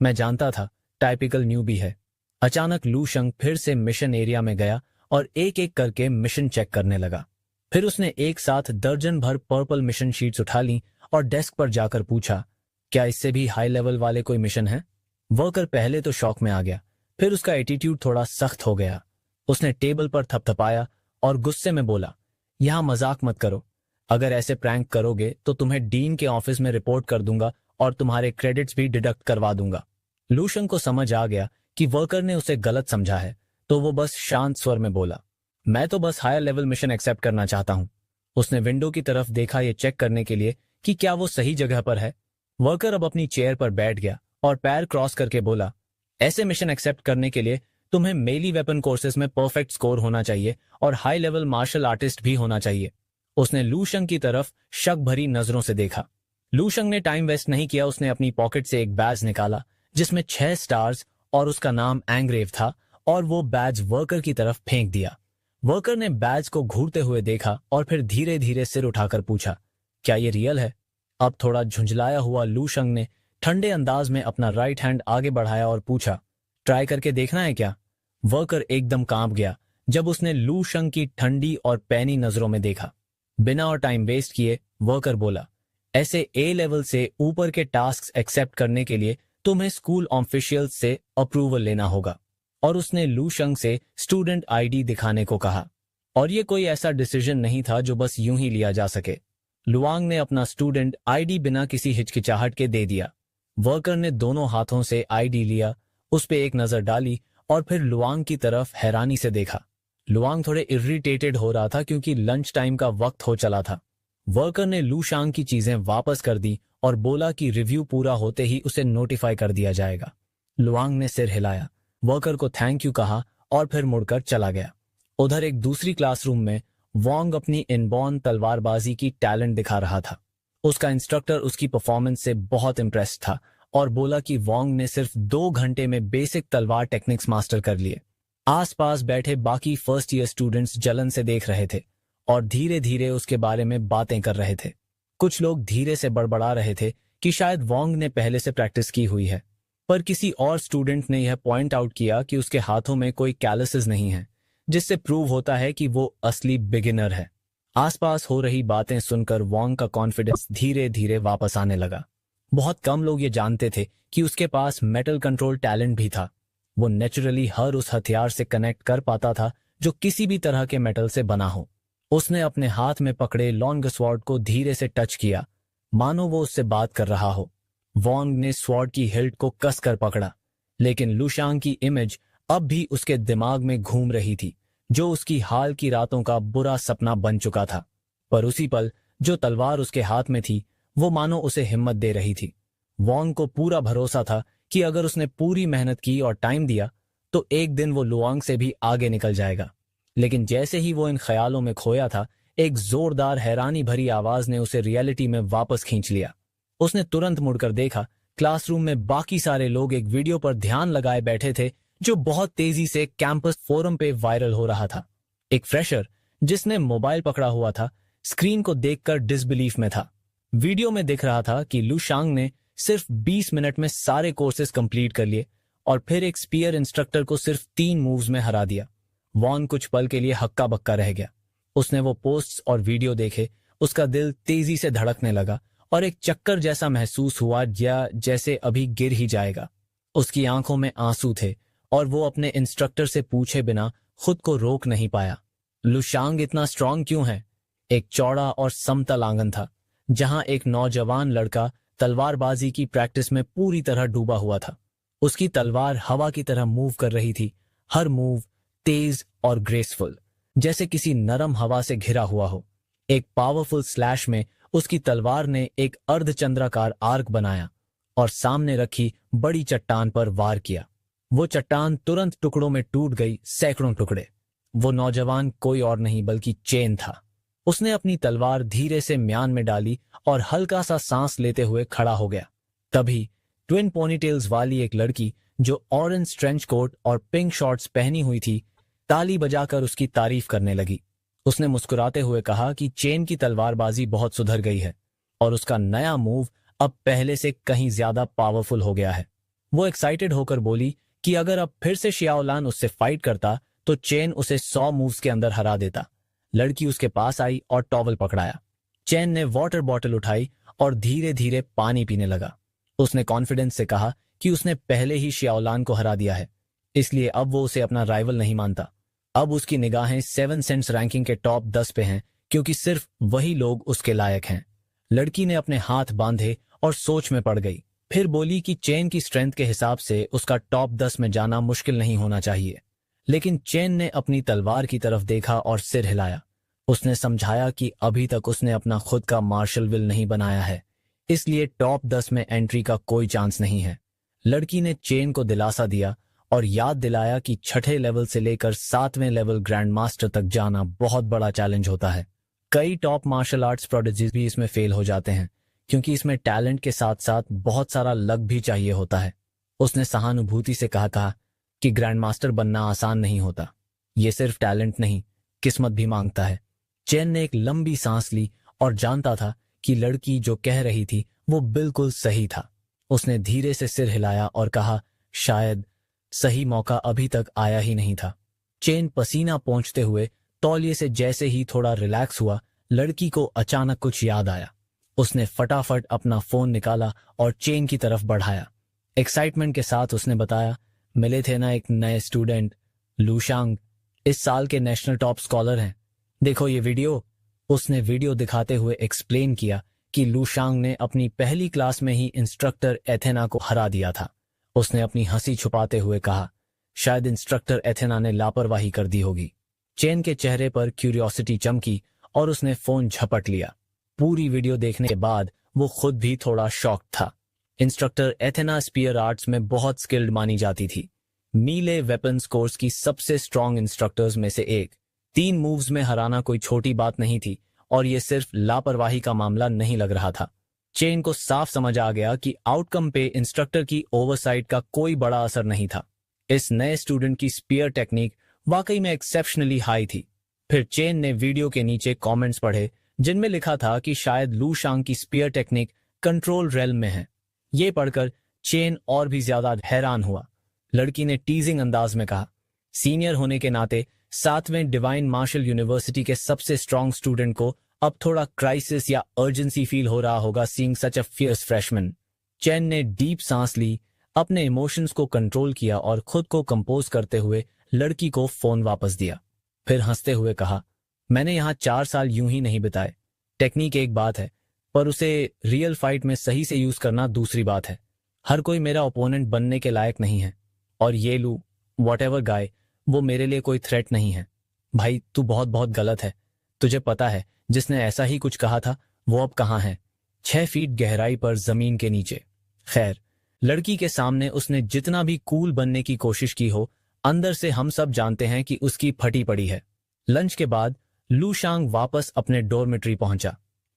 मैं जानता था, टाइपिकल न्यूबी है। अचानक लू शंग फिर से मिशन एरिया में गया और एक एक करके मिशन चेक करने लगा। फिर उसने एक साथ दर्जन भर पर्पल मिशन शीट्स उठा ली और डेस्क पर जाकर पूछा, क्या इससे भी हाई लेवल वाले कोई मिशन है? वर्कर पहले तो शॉक में आ गया, फिर उसका एटीट्यूड थोड़ा सख्त हो गया। उसने टेबल पर थपथपाया और गुस्से में बोला, यहां मजाक मत करो। अगर ऐसे प्रैंक करोगे तो तुम्हें डीन के ऑफिस में रिपोर्ट कर दूंगा और तुम्हारे क्रेडिट्स भी डिडक्ट करवा दूंगा। लू शंग को समझ आ गया कि वर्कर ने उसे गलत समझा है, तो वो बस शांत स्वर में बोला, मैं तो बस हायर लेवल मिशन एक्सेप्ट करना चाहता हूं। उसने विंडो की तरफ देखा ये चेक करने के लिए कि क्या वो सही जगह पर है। वर्कर अब अपनी चेयर पर बैठ गया और पैर क्रॉस करके बोला, ऐसे मिशन एक्सेप्ट करने के लिए तुम्हें मेली वेपन कोर्सेज में परफेक्ट स्कोर होना चाहिए और हाई लेवल मार्शल आर्टिस्ट भी होना चाहिए। उसने लू शंग की तरफ शक भरी नजरों से देखा। लू शंग ने टाइम वेस्ट नहीं किया, उसने अपनी पॉकेट से एक बैज निकाला जिसमें 6 स्टार्स और उसका नाम एंग्रेव था और वो बैज वर्कर की तरफ फेंक दिया। वर्कर ने बैज को घूरते हुए देखा और फिर धीरे धीरे सिर उठाकर पूछा, क्या ये रियल है? अब थोड़ा झुंझलाया हुआ लू शंग ने ठंडे अंदाज में अपना राइट हैंड आगे बढ़ाया और पूछा, ट्राई करके देखना है क्या? वर्कर एकदम कांप गया जब उसने लू शंग की ठंडी और पैनी नजरों में देखा। बिना और टाइम वेस्ट किए वर्कर बोला, ऐसे A लेवल से ऊपर के टास्क एक्सेप्ट करने के लिए तुम्हें स्कूल ऑफिशियल्स से अप्रूवल लेना होगा। और उसने लू शंग से स्टूडेंट ID दिखाने को कहा। और ये कोई ऐसा डिसीजन नहीं था जो बस यूं ही लिया जा सके। लुआंग ने अपना स्टूडेंट ID बिना किसी हिचकिचाहट के दे दिया। वर्कर ने दोनों हाथों से ID लिया, उस पे एक नजर डाली और फिर लुआंग की तरफ हैरानी से देखा। लुआंग थोड़े इरिटेटेड हो रहा था क्योंकि लंच टाइम का वक्त हो चला था। वर्कर ने लू शांग की चीजें वापस कर दी और बोला कि रिव्यू पूरा होते ही उसे नोटिफाई कर दिया जाएगा। लुआंग ने सिर हिलाया, वर्कर को थैंक यू कहा और फिर मुड़कर चला गया। उधर एक दूसरी क्लासरूम में वोंग अपनी इनबॉर्न तलवारबाजी की टैलेंट दिखा रहा था। उसका इंस्ट्रक्टर उसकी परफॉर्मेंस से बहुत इम्प्रेस्ड था और बोला कि वोंग ने सिर्फ 2 घंटे में बेसिक तलवार टेक्निक्स मास्टर कर लिए। आसपास बैठे बाकी फर्स्ट ईयर स्टूडेंट्स जलन से देख रहे थे और धीरे धीरे उसके बारे में बातें कर रहे थे। कुछ लोग धीरे से बड़बड़ा रहे थे कि शायद वोंग ने पहले से प्रैक्टिस की हुई है, पर किसी और स्टूडेंट ने यह पॉइंट आउट किया कि उसके हाथों में कोई कैलसेस नहीं है, जिससे प्रूव होता है कि वो असली बिगिनर है। आसपास हो रही बातें सुनकर वोंग का कॉन्फिडेंस धीरे धीरे वापस आने लगा। बहुत कम लोग ये जानते थे कि उसके पास मेटल कंट्रोल टैलेंट भी था। वो नेचुरली हर उस हथियार से कनेक्ट कर पाता था जो किसी भी तरह के मेटल से बना हो। उसने अपने हाथ में पकड़े लॉन्ग स्वॉर्ड को धीरे से टच किया, मानो वो उससे बात कर रहा हो। वोंग ने स्वॉर्ड की हिल्ट को कसकर पकड़ा, लेकिन लुशांग की इमेज अब भी उसके दिमाग में घूम रही थी, जो उसकी हाल की रातों का बुरा सपना बन चुका था। पर उसी पल जो तलवार उसके हाथ में थी, वो मानो उसे हिम्मत दे रही थी। वोंग को पूरा भरोसा था कि अगर उसने पूरी मेहनत की और टाइम दिया तो एक दिन वो लुआंग से भी आगे निकल जाएगा। लेकिन जैसे ही वो इन ख्यालों में खोया था, एक जोरदार हैरानी भरी आवाज ने उसे रियलिटी में वापस खींच लिया। उसने तुरंत मुड़कर देखा, क्लासरूम में बाकी सारे लोग एक वीडियो पर ध्यान लगाए बैठे थे जो बहुत तेजी से कैंपस फोरम पे वायरल हो रहा था। एक फ्रेशर जिसने मोबाइल पकड़ा हुआ था, स्क्रीन को देखकर डिसबिलीफ में था। वीडियो में दिख रहा था कि लुशांग ने सिर्फ 20 मिनट में सारे कोर्सेज कंप्लीट कर लिए और फिर एक स्पीयर इंस्ट्रक्टर को सिर्फ 3 मूव्स में हरा दिया। वॉन कुछ पल के लिए हक्का बक्का रह गया। उसने वो पोस्ट्स और वीडियो देखे, उसका दिल तेजी से धड़कने लगा और एक चक्कर जैसा महसूस हुआ जैसे अभी गिर ही जाएगा। उसकी आंखों में आंसू थे और वो अपने इंस्ट्रक्टर से पूछे बिना खुद को रोक नहीं पाया। लुशांग इतना स्ट्रांग क्यों है? एक चौड़ा और समतल आंगन था जहां एक नौजवान लड़का तलवारबाजी की प्रैक्टिस में पूरी तरह डूबा हुआ था। उसकी तलवार हवा की तरह मूव कर रही थी, हर मूव तेज और ग्रेसफुल, जैसे किसी नरम हवा से घिरा हुआ हो। एक पावरफुल स्लैश में उसकी तलवार ने एक अर्धचंद्राकार आर्क बनाया और सामने रखी बड़ी चट्टान पर वार किया। वो चट्टान तुरंत टुकड़ों में टूट गई, सैकड़ों टुकड़े। वो नौजवान कोई और नहीं बल्कि चेन था। उसने अपनी तलवार धीरे से म्यान में डाली और हल्का सा सांस लेते हुए खड़ा हो गया। तभी ट्विन पोनीटेल्स वाली एक लड़की जो ऑरेंज ट्रेंच कोट और पिंक शॉर्ट्स पहनी हुई थी, ताली बजाकर उसकी तारीफ करने लगी। उसने मुस्कुराते हुए कहा कि चेन की तलवारबाजी बहुत सुधर गई है और उसका नया मूव अब पहले से कहीं ज्यादा पावरफुल हो गया है। वो एक्साइटेड होकर बोली कि अगर अब फिर से शियाओलान उससे फाइट करता तो चेन उसे 100 मूव्स के अंदर हरा देता। लड़की उसके पास आई और टॉवल पकड़ाया। चेन ने वाटर बॉटल उठाई और धीरे धीरे पानी पीने लगा। उसने कॉन्फिडेंस से कहा कि उसने पहले ही शियाओलान को हरा दिया है, इसलिए अब वो उसे अपना राइवल नहीं मानता। अब उसकी निगाहें 7 सेंट्स रैंकिंग के टॉप 10 पे हैं, क्योंकि सिर्फ वही लोग उसके लायक हैं। लड़की ने अपने हाथ बांधे और सोच में पड़ गई। फिर बोली कि चेन की स्ट्रेंथ के हिसाब से उसका टॉप 10 में जाना मुश्किल नहीं होना चाहिए। लेकिन चेन ने अपनी तलवार की तरफ देखा और सिर हिलाया। उसने समझाया कि अभी तक उसने अपना खुद का मार्शल विल नहीं बनाया है, इसलिए टॉप 10 में एंट्री का कोई चांस नहीं है। लड़की ने चेन को दिलासा दिया और याद दिलाया कि 6ठे लेवल से लेकर 7वें लेवल ग्रैंड मास्टर तक जाना बहुत बड़ा चैलेंज होता है। कई टॉप मार्शल आर्ट्स प्रोडिजीज भी इसमें फेल हो जाते हैं, क्योंकि इसमें टैलेंट के साथ साथ बहुत सारा लक भी चाहिए होता है। उसने सहानुभूति से कहा था कि ग्रैंड मास्टर बनना आसान नहीं होता, ये सिर्फ टैलेंट नहीं, किस्मत भी मांगता है। चेन ने एक लंबी सांस ली और जानता था कि लड़की जो कह रही थी वो बिल्कुल सही था। उसने धीरे से सिर हिलाया और कहा, शायद सही मौका अभी तक आया ही नहीं था। चेन पसीना पोंछते हुए तौलिए से जैसे ही थोड़ा रिलैक्स हुआ, लड़की को अचानक कुछ याद आया। उसने फटाफट अपना फोन निकाला और चेन की तरफ बढ़ाया। एक्साइटमेंट के साथ उसने बताया, मिले थे ना एक नए स्टूडेंट, लूशांग, इस साल के नेशनल टॉप स्कॉलर हैं। देखो ये वीडियो। उसने वीडियो दिखाते हुए एक्सप्लेन किया कि लूशांग ने अपनी पहली क्लास में ही इंस्ट्रक्टर एथेना को हरा दिया था। उसने अपनी हंसी छुपाते हुए कहा, शायद इंस्ट्रक्टर एथेना ने लापरवाही कर दी होगी। चेन के चेहरे पर क्यूरियोसिटी चमकी और उसने फोन झपट लिया। पूरी वीडियो देखने के बाद वो खुद भी थोड़ा शॉक्ड था। इंस्ट्रक्टर एथेना स्पीयर आर्ट्स में बहुत स्किल्ड मानी जाती थी। मीले वेपन्स कोर्स की सबसे स्ट्रॉन्ग इंस्ट्रक्टर्स में से एक। 3 मूव्स में हराना कोई छोटी बात नहीं थी और ये सिर्फ लापरवाही का मामला नहीं लग रहा था। चेन को साफ समझ आ गया कि आउटकम पे इंस्ट्रक्टर की ओवरसाइट का कोई बड़ा असर नहीं था। इस नए स्टूडेंट की स्पीयर टेक्निक वाकई में एक्सेप्शनली हाई थी। फिर चेन ने वीडियो के नीचे कमेंट्स पढ़े जिनमें लिखा था कि शायद लूशांग की स्पीयर टेक्निक कंट्रोल रेल्म में है। ये पढ़कर चेन और भी ज्यादा हैरान हुआ। लड़की ने टीजिंग अंदाज में कहा, सीनियर होने के नाते 7वें डिवाइन मार्शल यूनिवर्सिटी के सबसे स्ट्रॉन्ग स्टूडेंट को अब थोड़ा क्राइसिस या अर्जेंसी फील हो रहा होगा seeing such a fierce freshman. Chain ने डीप सांस ली, अपने इमोशंस को कंट्रोल किया और खुद को कंपोज करते हुए लड़की को फोन वापस दिया। फिर हंसते हुए कहा, मैंने यहाँ 4 साल यूं ही नहीं बिताए। टेक्निक एक बात है, पर उसे रियल फाइट में सही से यूज करना दूसरी बात है। हर कोई मेरा ओपोनेंट बनने के लायक नहीं है, और ये लू व्हाटएवर गाय, वो मेरे लिए कोई थ्रेट नहीं है। भाई तू बहुत बहुत गलत है। तुझे पता है जिसने ऐसा ही कुछ कहा था वो अब कहाँ है? 6 फीट गहराई पर जमीन के नीचे। खैर, लड़की के सामने उसने जितना भी कूल बनने की कोशिश की हो, अंदर से हम सब जानते हैं कि उसकी फटी पड़ी है। लंच के बाद लूशांग वापस अपने डॉर्मेट्री पहुंचा।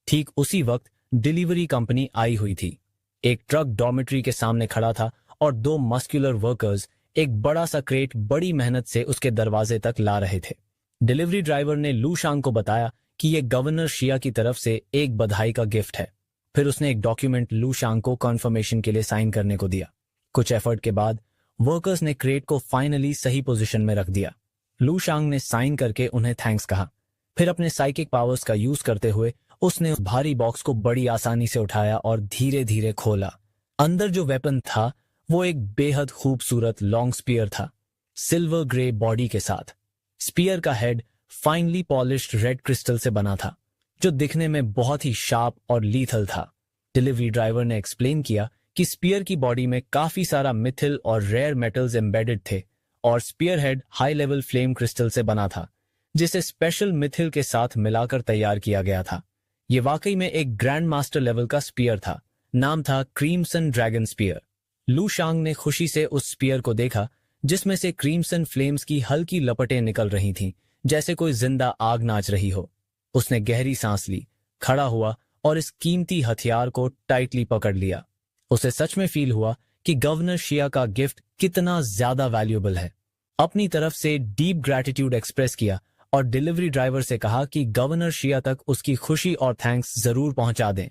ठीक उसी वक्त डिलीवरी कंपनी आई हुई थी। एक ट्रक डॉर्मेट्री के सामने खड़ा था और 2 मस्कुलर वर्कर्स एक बड़ा सा क्रेट बड़ी मेहनत से उसके दरवाजे तक ला रहे थे। डिलीवरी ड्राइवर ने लूशांग को बताया कि यह गवर्नर शिया की तरफ से एक बधाई का गिफ्ट है। फिर उसने एक डॉक्यूमेंट लूशांग को कन्फर्मेशन के लिए साइन करने को दिया। कुछ एफर्ट के बाद वर्कर्स ने क्रेट को फाइनली सही पोजीशन में रख दिया। लूशांग ने साइन करके उन्हें थैंक्स कहा। फिर अपने साइकिक पावर्स का यूज करते हुए उसने उस भारी बॉक्स को बड़ी आसानी से उठाया और धीरे धीरे खोला। अंदर जो वेपन था वो एक बेहद खूबसूरत लॉन्ग स्पीयर था, सिल्वर ग्रे बॉडी के साथ। स्पीयर का head finally polished red crystal से बना था, जो दिखने में बहुत ही शार्प और लीथल था। डिलीवरी ड्राइवर ने एक्सप्लेन किया कि स्पीयर की बॉडी में काफी सारा मिथिल और रेयर मेटल्स एम्बेडेड थे और spear head high level flame crystal से बना था, जिसे स्पेशल मिथिल के साथ मिलाकर तैयार किया गया था। ये वाकई में एक ग्रैंड मास्टर लेवल का स्पीयर था। नाम था क्रीमसन ड्रैगन स्पीयर। लूशांग ने खुशी से उस स्पीयर को देखा, जिसमें से क्रीमसन फ्लेम्स की हल्की लपटें निकल रही थीं, जैसे कोई जिंदा आग नाच रही हो। उसने गहरी सांस ली, खड़ा हुआ और इस कीमती हथियार को टाइटली पकड़ लिया। उसे सच में फील हुआ कि गवर्नर शिया का गिफ्ट कितना ज्यादा वैल्यूएबल है। अपनी तरफ से डीप ग्रैटिट्यूड एक्सप्रेस किया और डिलीवरी ड्राइवर से कहा कि गवर्नर शिया तक उसकी खुशी और थैंक्स जरूर पहुंचा दें।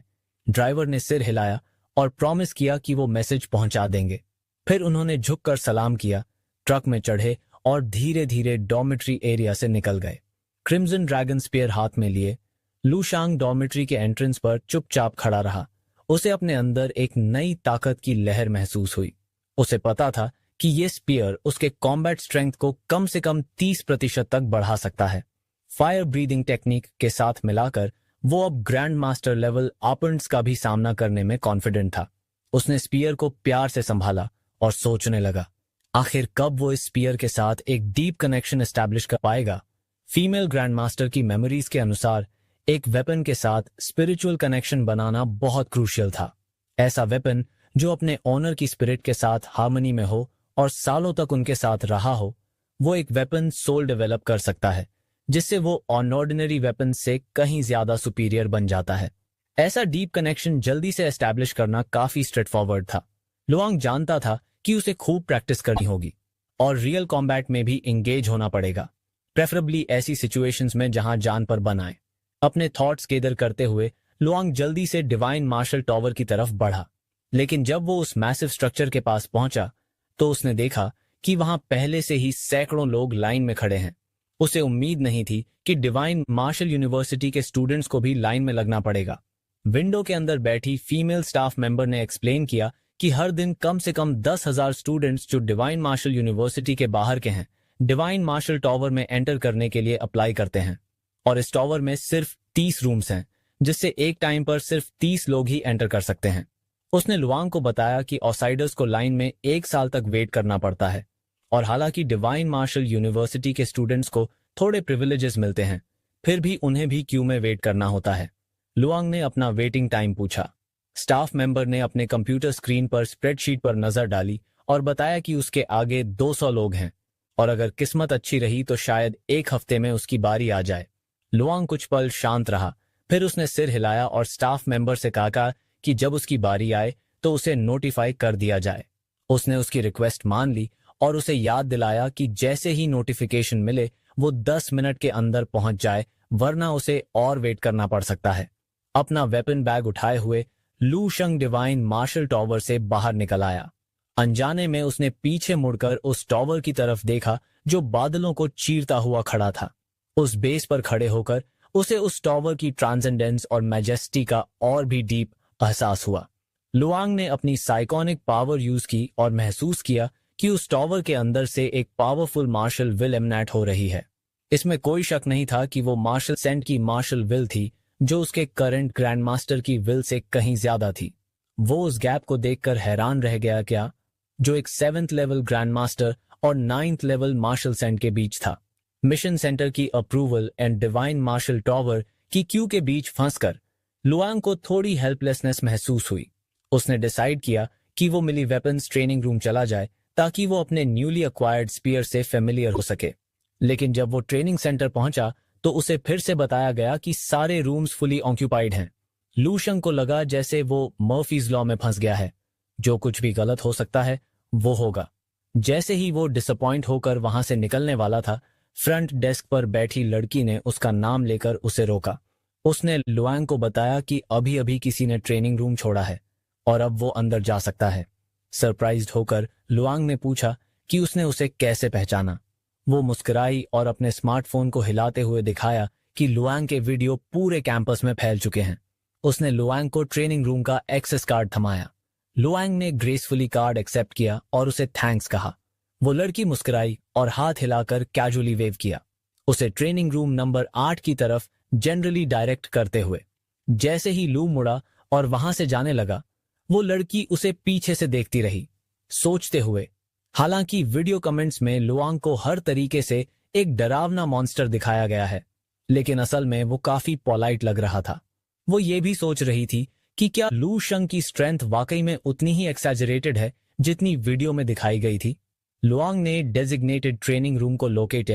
ड्राइवर ने सिर हिलाया और प्रॉमिस किया कि वो मैसेज पहुंचा देंगे। फिर उन्होंने झुककर सलाम किया, ट्रक में चढ़े और धीरे धीरे डॉर्मेट्री एरिया से निकल गए। क्रिम्सन ड्रैगन स्पीयर हाथ में लिए लूशांग डॉर्मेट्री के एंट्रेंस पर चुपचाप खड़ा रहा। उसे अपने अंदर एक नई ताकत की लहर महसूस हुई। उसे पता था कि ये स्पीयर उसके कॉम्बैट स्ट्रेंथ को कम से कम 30% तक बढ़ा सकता है। फायर ब्रीदिंग टेक्निक के साथ मिलाकर वो अब ग्रैंड मास्टर लेवल ऑपोनेंट्स का भी सामना करने में कॉन्फिडेंट था। उसने स्पीयर को प्यार से संभाला और सोचने लगा, आखिर कब वो इस स्पीयर के साथ एक डीप कनेक्शन एस्टैब्लिश कर पाएगा। फीमेल ग्रैंड मास्टर की मेमोरीज के अनुसार एक वेपन के साथ स्पिरिचुअल कनेक्शन बनाना बहुत क्रूशियल था। ऐसा वेपन जो अपने ऑनर की स्पिरिट के साथ हार्मनी में हो और सालों तक उनके साथ रहा हो, वो एक वेपन सोल डेवलप कर सकता है जिससे वो अनऑर्डिनरी वेपन से कहीं ज्यादा सुपीरियर बन जाता है। ऐसा डीप कनेक्शन जल्दी से एस्टैब्लिश करना काफी स्ट्रेट फॉरवर्ड था। लुआंग जानता था कि उसे खूब प्रैक्टिस करनी होगी और रियल कॉम्बैट में भी एंगेज होना पड़ेगा, प्रेफरेबली ऐसी सिचुएशंस में जहां जान पर बन आए। अपने थॉट्स गैदर करते हुए लुआंग जल्दी से डिवाइन मार्शल टॉवर की तरफ बढ़ा, लेकिन जब वो उस मैसिव स्ट्रक्चर के पास पहुंचा तो उसने देखा कि वहां पहले से ही सैकड़ों लोग लाइन में खड़े हैं। उसे उम्मीद नहीं थी कि डिवाइन मार्शल यूनिवर्सिटी के स्टूडेंट्स को भी लाइन में लगना पड़ेगा। विंडो के अंदर बैठी फीमेल स्टाफ मेंबर ने एक्सप्लेन किया कि हर दिन कम से कम 10,000 स्टूडेंट्स जो डिवाइन मार्शल यूनिवर्सिटी के बाहर के हैं, डिवाइन मार्शल टॉवर में एंटर करने के लिए अप्लाई करते हैं और इस टॉवर में सिर्फ 30 रूम्स हैं, जिससे एक टाइम पर सिर्फ 30 लोग ही एंटर कर सकते हैं। उसने लुआंग को बताया कि आउटसाइडर्स को लाइन में 1 साल तक वेट करना पड़ता है और हालांकि डिवाइन मार्शल यूनिवर्सिटी के स्टूडेंट्स को थोड़े प्रिविलेजेस मिलते हैं, फिर भी उन्हें भी क्यू में वेट करना होता है। लुआंग ने अपना वेटिंग टाइम पूछा। स्टाफ मेंबर ने अपने कंप्यूटर स्क्रीन पर स्प्रेडशीट पर नजर डाली और बताया कि उसके आगे 200 लोग हैं और अगर किस्मत अच्छी रही तो शायद 1 हफ्ते में उसकी बारी आ जाए। लुआंग कुछ पल शांत रहा, फिर उसने सिर हिलाया और स्टाफ मेंबर से कहा कि जब उसकी बारी आए तो उसे नोटिफाई कर दिया जाए। उसने उसकी रिक्वेस्ट मान ली और उसे याद दिलाया कि जैसे ही नोटिफिकेशन मिले वो 10 मिनट के अंदर पहुंच जाए, वरना उसे और वेट करना पड़ सकता है। अपना वेपन बैग उठाए हुए लूशंग डिवाइन मार्शल टॉवर से बाहर निकल आया। अनजाने में उसने पीछे मुड़कर उस टॉवर की तरफ देखा जो बादलों को चीरता हुआ खड़ा था। उस बेस पर खड़े होकर उसे उस टॉवर की ट्रांसेंडेंस और मैजेस्टी का और भी डीप एहसास हुआ। लुआंग ने अपनी साइकोनिक पावर यूज की और महसूस किया कि उस टॉवर के अंदर से एक पावरफुल मार्शल विल एमनेट हो रही है। इसमें कोई शक नहीं था कि वो मार्शल सेंट की मार्शल विल थी, जो उसके करंट ग्रैंड मास्टर की विल से कहीं ज्यादा थी। वो उस गैप को देखकर हैरान रह गया क्या, जो एक 7th लेवल ग्रैंड मास्टर और 9th लेवल मार्शल सेंट के बीच था। मिशन सेंटर की approval and divine martial tower की क्यू के बीच फंसकर लुआंग को थोड़ी हेल्पलेसनेस महसूस हुई। उसने डिसाइड किया कि वो मिली वेपन्स ट्रेनिंग रूम चला जाए ताकि वो अपने न्यूली एक्वायर्ड स्पीयर से फेमिलियर हो सके। लेकिन जब वो ट्रेनिंग सेंटर पहुंचा तो उसे फिर से बताया गया कि सारे रूम्स फुली ऑक्यूपाइड हैं। लूशंग को लगा जैसे वो मर्फीज लॉ में फंस गया है, जो कुछ भी गलत हो सकता है वो होगा। जैसे ही वो डिसअपॉइंट होकर वहां से निकलने वाला था, फ्रंट डेस्क पर बैठी लड़की ने उसका नाम लेकर उसे रोका। उसने लुआंग को बताया कि अभी अभी किसी ने ट्रेनिंग रूम छोड़ा है और अब वो अंदर जा सकता है। सरप्राइज्ड होकर लुआंग ने पूछा कि उसने उसे कैसे पहचाना। वो मुस्कुराई और अपने स्मार्टफोन को हिलाते हुए दिखाया कि लुआंग के वीडियो पूरे कैंपस में फैल चुके हैं। उसने लुआंग को ट्रेनिंग रूम का एक्सेस कार्ड थमाया। लुआंग ने ग्रेसफुली कार्ड एक्सेप्ट किया और उसे थैंक्स कहा। वो लड़की मुस्कुराई और हाथ हिलाकर कैजुअली वेव किया, उसे ट्रेनिंग रूम नंबर 8 की तरफ जनरली डायरेक्ट करते हुए। जैसे ही लू मुड़ा और वहां से जाने लगा, वो लड़की उसे पीछे से देखती रही, सोचते हुए। हालांकि वीडियो कमेंट्स में लुआंग को हर तरीके से एक डरावना मॉन्स्टर दिखाया गया है, लेकिन असल में वो काफी पोलाइट लग रहा था। वो ये भी सोच रही थी कि क्या लू शंग की स्ट्रेंथ वाकई में उतनी ही एक्सैजरेटेड है जितनी वीडियो में दिखाई गई थी। लुआंग ने डेजिग्नेटेड ट्रेनिंग रूम को लोकेट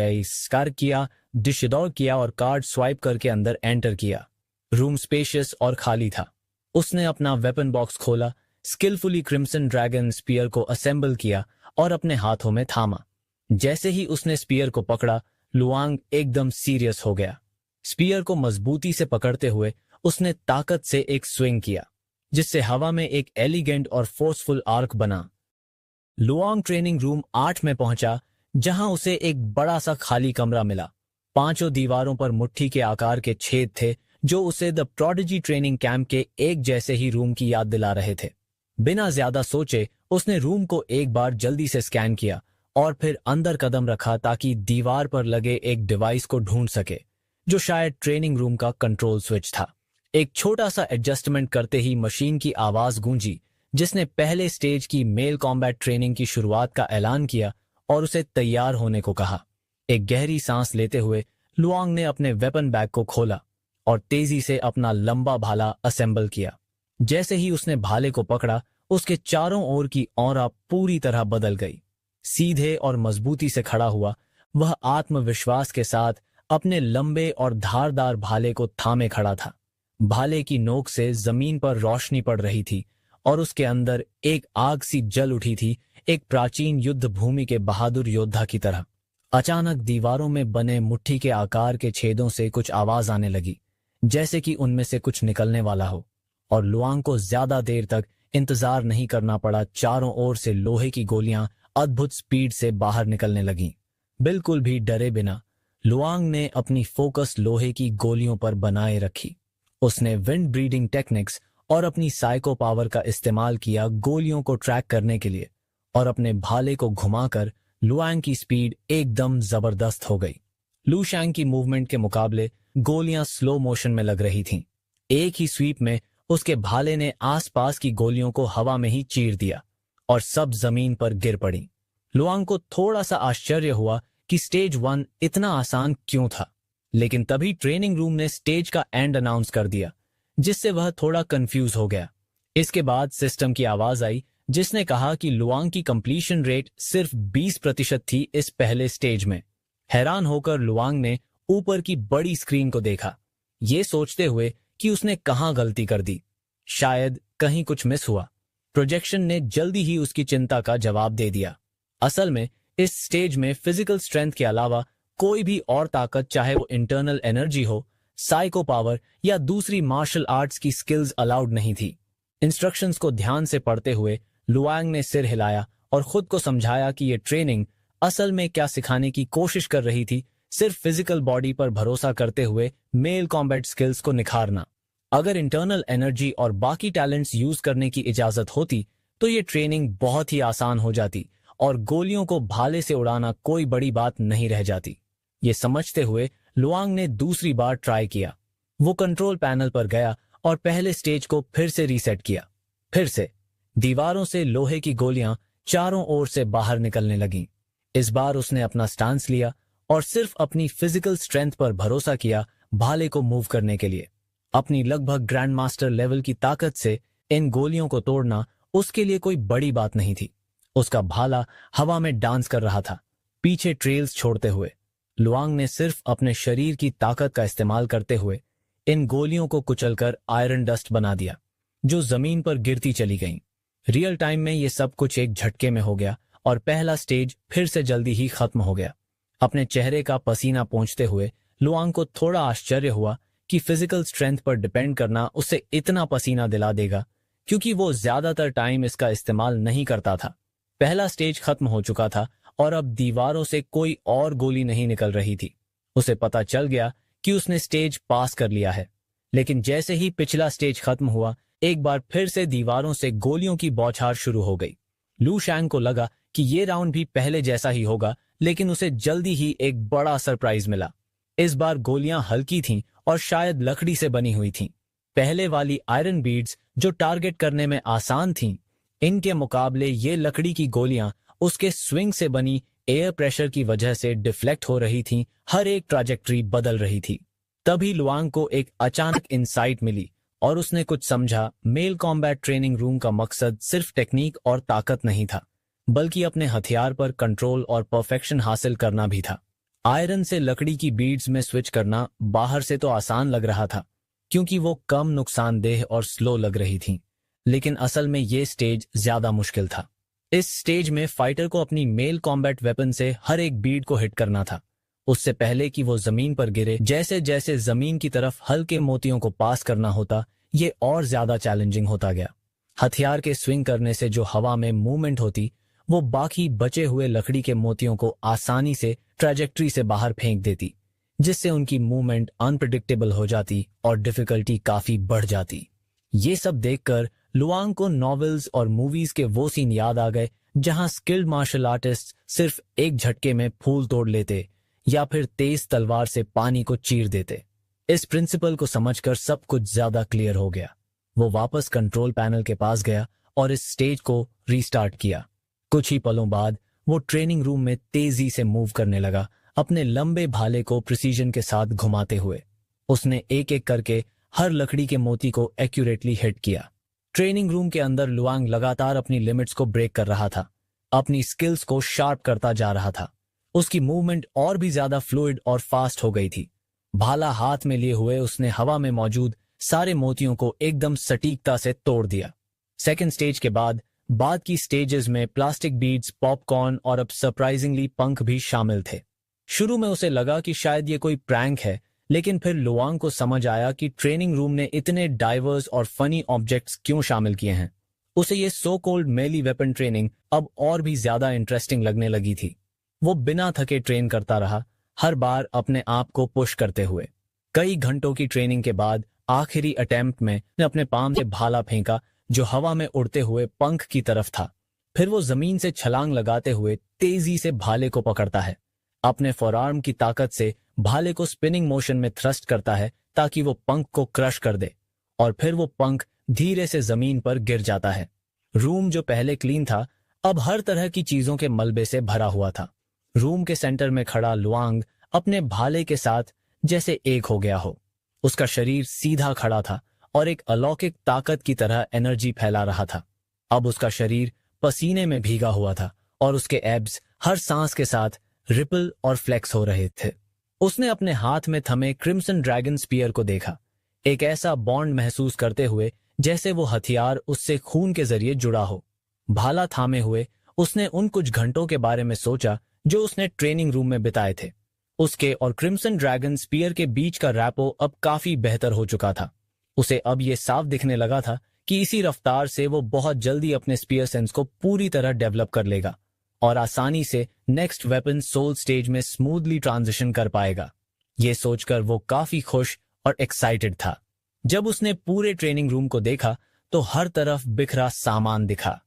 किया, डिशडोर किया और कार्ड स्वाइप करके अंदर एंटर किया। रूम स्पेशियस और खाली था। उसने अपना वेपन बॉक्स खोला, स्किलफुली क्रिम्सन ड्रैगन स्पीयर को असेंबल किया और अपने हाथों में थामा। जैसे ही उसने स्पीयर को पकड़ा, लुआंग एकदम सीरियस हो गया। स्पीयर को मजबूती से पकड़ते हुए उसने ताकत से एक स्विंग किया, जिससे हवा में एक एलिगेंट और फोर्सफुल आर्क बना। लुआंग ट्रेनिंग रूम 8 में पहुंचा, जहां उसे एक बड़ा सा खाली कमरा मिला। पांचों दीवारों पर मुट्ठी के आकार के छेद थे, जो उसे द प्रोडिजी ट्रेनिंग कैंप के एक जैसे ही रूम की याद दिला रहे थे। बिना ज्यादा सोचे उसने रूम को एक बार जल्दी से स्कैन किया और फिर अंदर कदम रखा ताकि दीवार पर लगे एक डिवाइस को ढूंढ सके, जो शायद ट्रेनिंग रूम का कंट्रोल स्विच था। एक छोटा सा एडजस्टमेंट करते ही मशीन की आवाज गूंजी, जिसने पहले स्टेज की मेल कॉम्बैट ट्रेनिंग की शुरुआत का ऐलान किया और उसे तैयार होने को कहा। एक गहरी सांस लेते हुए लुआंग ने अपने वेपन बैग को खोला और तेजी से अपना लंबा भाला असेंबल किया। जैसे ही उसने भाले को पकड़ा, उसके चारों ओर की औरा पूरी तरह बदल गई। सीधे और मजबूती से खड़ा हुआ, वह आत्मविश्वास के साथ अपने लंबे और धारदार भाले को थामे खड़ा था। भाले की नोक से जमीन पर रोशनी पड़ रही थी और उसके अंदर एक आग सी जल उठी थी, एक प्राचीन युद्ध भूमि के बहादुर योद्धा की तरह। अचानक दीवारों में बने मुट्ठी के आकार के छेदों से कुछ आवाज आने लगी, जैसे कि उनमें से कुछ निकलने वाला हो, और लुआंग को ज्यादा देर तक इंतजार नहीं करना पड़ा। चारों ओर से लोहे की गोलियां अद्भुत स्पीड से बाहर निकलने लगीं। बिल्कुल भी डरे बिना लुआंग ने अपनी फोकस लोहे की गोलियों पर बनाए रखी। उसने विंड ब्रीडिंग टेक्निक्स और अपनी साइको पावर का इस्तेमाल किया गोलियों को ट्रैक करने के लिए, और अपने भाले को घुमाकर लुआंग की स्पीड एकदम जबरदस्त हो गई। लू शैंग की मूवमेंट के मुकाबले गोलियां स्लो मोशन में लग रही थीं। एक ही स्वीप में उसके भाले ने आसपास की गोलियों को हवा में ही चीर दिया और सब जमीन पर गिर पड़ी। लुआंग को थोड़ा सा आश्चर्य हुआ कि स्टेज 1 इतना आसान क्यों था, लेकिन तभी ट्रेनिंग रूम ने स्टेज का एंड अनाउंस कर दिया, जिससे वह थोड़ा कंफ्यूज हो गया। इसके बाद सिस्टम की आवाज आई, जिसने कहा कि लुआंग की कंप्लीशन रेट सिर्फ 20% थी इस पहले स्टेज में। हैरान होकर लुआंग ने ऊपर की बड़ी स्क्रीन को देखा, ये सोचते हुए कि उसने कहां गलती कर दी, शायद कहीं कुछ मिस हुआ। प्रोजेक्शन ने जल्दी ही उसकी चिंता का जवाब दे दिया। असल में इस स्टेज में फिजिकल स्ट्रेंथ के अलावा कोई भी और ताकत, चाहे वो इंटरनल एनर्जी हो, साइको पावर या दूसरी मार्शल आर्ट्स की स्किल्स अलाउड नहीं थी। इंस्ट्रक्शंस को ध्यान से पढ़ते हुए लुआंग ने सिर हिलाया और खुद को समझाया कि ये ट्रेनिंग असल में क्या सिखाने की कोशिश कर रही थी, सिर्फ फिजिकल बॉडी पर भरोसा करते हुए मेल कॉम्बैट स्किल्स को निखारना। अगर इंटरनल एनर्जी और बाकी टैलेंट्स यूज करने की इजाजत होती तो ये ट्रेनिंग बहुत ही आसान हो जाती और गोलियों को भाले से उड़ाना कोई बड़ी बात नहीं रह जाती। ये समझते हुए लुआंग ने दूसरी बार ट्राई किया। वो कंट्रोल पैनल पर गया और पहले स्टेज को फिर से रीसेट किया। फिर से दीवारों से लोहे की गोलियां चारों ओर से बाहर निकलने लगीं। इस बार उसने अपना स्टांस लिया और सिर्फ अपनी फिजिकल स्ट्रेंथ पर भरोसा किया भाले को मूव करने के लिए। अपनी लगभग ग्रैंड मास्टर लेवल की ताकत से इन गोलियों को तोड़ना उसके लिए कोई बड़ी बात नहीं थी। उसका भाला हवा में डांस कर रहा था, पीछे ट्रेल्स छोड़ते हुए। लुआंग ने सिर्फ अपने शरीर की ताकत का इस्तेमाल करते हुए इन गोलियों को कुचलकर आयरन डस्ट बना दिया, जो जमीन पर गिरती चली गईं। रियल टाइम में ये सब कुछ एक झटके में हो गया और पहला स्टेज फिर से जल्दी ही खत्म हो गया। अपने चेहरे का पसीना पोंछते हुए लुआंग को थोड़ा आश्चर्य हुआ कि फिजिकल स्ट्रेंथ पर डिपेंड करना उसे इतना पसीना दिला देगा, क्योंकि वो ज्यादातर टाइम इसका इस्तेमाल नहीं करता था। पहला स्टेज खत्म हो चुका था और अब दीवारों से कोई और गोली नहीं निकल रही थी। उसे पता चल गया कि उसने स्टेज पास कर लिया है। लेकिन जैसे ही पिछला स्टेज खत्म हुआ, एक बार फिर से दीवारों से गोलियों की बौछार शुरू हो गई। लू शैंग को लगा कि ये राउंड भी पहले जैसा ही होगा, लेकिन उसे जल्दी ही एक बड़ा सरप्राइज मिला। इस बार गोलियां हल्की थीं और शायद लकड़ी से बनी हुई थीं। पहले वाली आयरन बीड्स जो टारगेट करने में आसान थीं, इनके मुकाबले ये लकड़ी की गोलियां उसके स्विंग से बनी एयर प्रेशर की वजह से डिफ्लेक्ट हो रही थीं। हर एक ट्रैजेक्टरी बदल रही थी। तभी लुआंग को एक अचानक इंसाइट मिली और उसने कुछ समझा। मेल कॉम्बैट ट्रेनिंग रूम का मकसद सिर्फ टेक्निक और ताकत नहीं था, बल्कि अपने हथियार पर कंट्रोल और परफेक्शन हासिल करना भी था। आयरन से लकड़ी की बीड्स में स्विच करना बाहर से तो आसान लग रहा था, क्योंकि वो कम नुकसानदेह और स्लो लग रही थीं, लेकिन असल में ये स्टेज ज्यादा मुश्किल था। इस स्टेज में फाइटर को अपनी मेल कॉम्बैट वेपन से हर एक बीड को हिट करना था, उससे पहले कि वो जमीन पर गिरे। जैसे जैसे जमीन की तरफ हल्के मोतियों को पास करना होता, ये और ज्यादा चैलेंजिंग होता गया। हथियार के स्विंग करने से जो हवा में मूवमेंट होती, वो बाकी बचे हुए लकड़ी के मोतियों को आसानी से ट्रैजेक्टरी से बाहर फेंक देती, जिससे उनकी मूवमेंट अनप्रिडिक्टेबल हो जाती और डिफिकल्टी काफी बढ़ जाती। ये सब देखकर लुआंग को नॉवेल्स और मूवीज के वो सीन याद आ गए जहां स्किल्ड मार्शल आर्टिस्ट सिर्फ एक झटके में फूल तोड़ लेते या फिर तेज तलवार से पानी को चीर देते। इस प्रिंसिपल को समझकर सब कुछ ज्यादा क्लियर हो गया। वो वापस कंट्रोल पैनल के पास गया और इस स्टेज को रीस्टार्ट किया। कुछ ही पलों बाद वो ट्रेनिंग रूम में तेजी से मूव करने लगा, अपने लंबे भाले को प्रिसीजन के साथ घुमाते हुए। उसने एक एक करके हर लकड़ी के मोती को एक्यूरेटली हिट किया। ट्रेनिंग रूम के अंदर लुआंग लगातार अपनी लिमिट्स को ब्रेक कर रहा था, अपनी स्किल्स को शार्प करता जा रहा था। उसकी मूवमेंट और भी ज्यादा फ्लूइड और फास्ट हो गई थी। भाला हाथ में लिए हुए उसने हवा में मौजूद सारे मोतियों को एकदम सटीकता से तोड़ दिया। सेकंड स्टेज के बाद की स्टेजेस में प्लास्टिक बीड्स, पॉपकॉर्न और अब सरप्राइजिंगली पंख भी शामिल थे। शुरू में उसे लगा कि शायद ये कोई प्रैंक है, लेकिन फिर लुआंग को समझ आया कि ट्रेनिंग रूम ने इतने डाइवर्स और फनी ऑब्जेक्ट्स क्यों शामिल किए हैं। उसे ये सो कॉल्ड मेली वेपन ट्रेनिंग अब और भी ज्यादा इंटरेस्टिंग लगने लगी थी। वो बिना थके ट्रेन करता रहा, हर बार अपने आप को पुश करते हुए। कई घंटों की ट्रेनिंग के बाद आखिरी अटेम्प्ट में अपने पाम से भाला फेंका जो हवा में उड़ते हुए पंख की तरफ था। फिर वो जमीन से छलांग लगाते हुए तेजी से भाले को पकड़ता है, अपने फोरआर्म की ताकत से भाले को स्पिनिंग मोशन में थ्रस्ट करता है ताकि वो पंख को क्रश कर दे, और फिर वो पंख धीरे से जमीन पर गिर जाता है। रूम जो पहले क्लीन था, अब हर तरह की चीजों के मलबे से भरा हुआ था। रूम के सेंटर में खड़ा लुआंग अपने भाले के साथ जैसे एक हो गया हो। उसका शरीर सीधा खड़ा था और एक अलौकिक ताकत की तरह एनर्जी फैला रहा था। अब उसका शरीर पसीने में भीगा हुआ था और उसके एब्स हर सांस के साथ रिपल और फ्लेक्स हो रहे थे। उसने अपने हाथ में थमे क्रिम्सन ड्रैगन स्पीयर को देखा, एक ऐसा बॉन्ड महसूस करते हुए जैसे वो हथियार उससे खून के जरिए जुड़ा हो। भाला थामे हुए उसने उन कुछ घंटों के बारे में सोचा जो उसने ट्रेनिंग रूम में बिताए थे। उसके और क्रिम्सन ड्रैगन स्पीयर के बीच का रैपो अब काफी बेहतर हो चुका था। उसे अब ये साफ दिखने लगा था कि इसी रफ्तार से वो बहुत जल्दी अपने स्पीयर सेंस को पूरी तरह डेवलप कर लेगा और आसानी से नेक्स्ट वेपन सोल स्टेज में स्मूथली ट्रांजिशन कर पाएगा। ये सोचकर वो काफी खुश और एक्साइटेड था। जब उसने पूरे ट्रेनिंग रूम को देखा तो हर तरफ बिखरा सामान दिखा,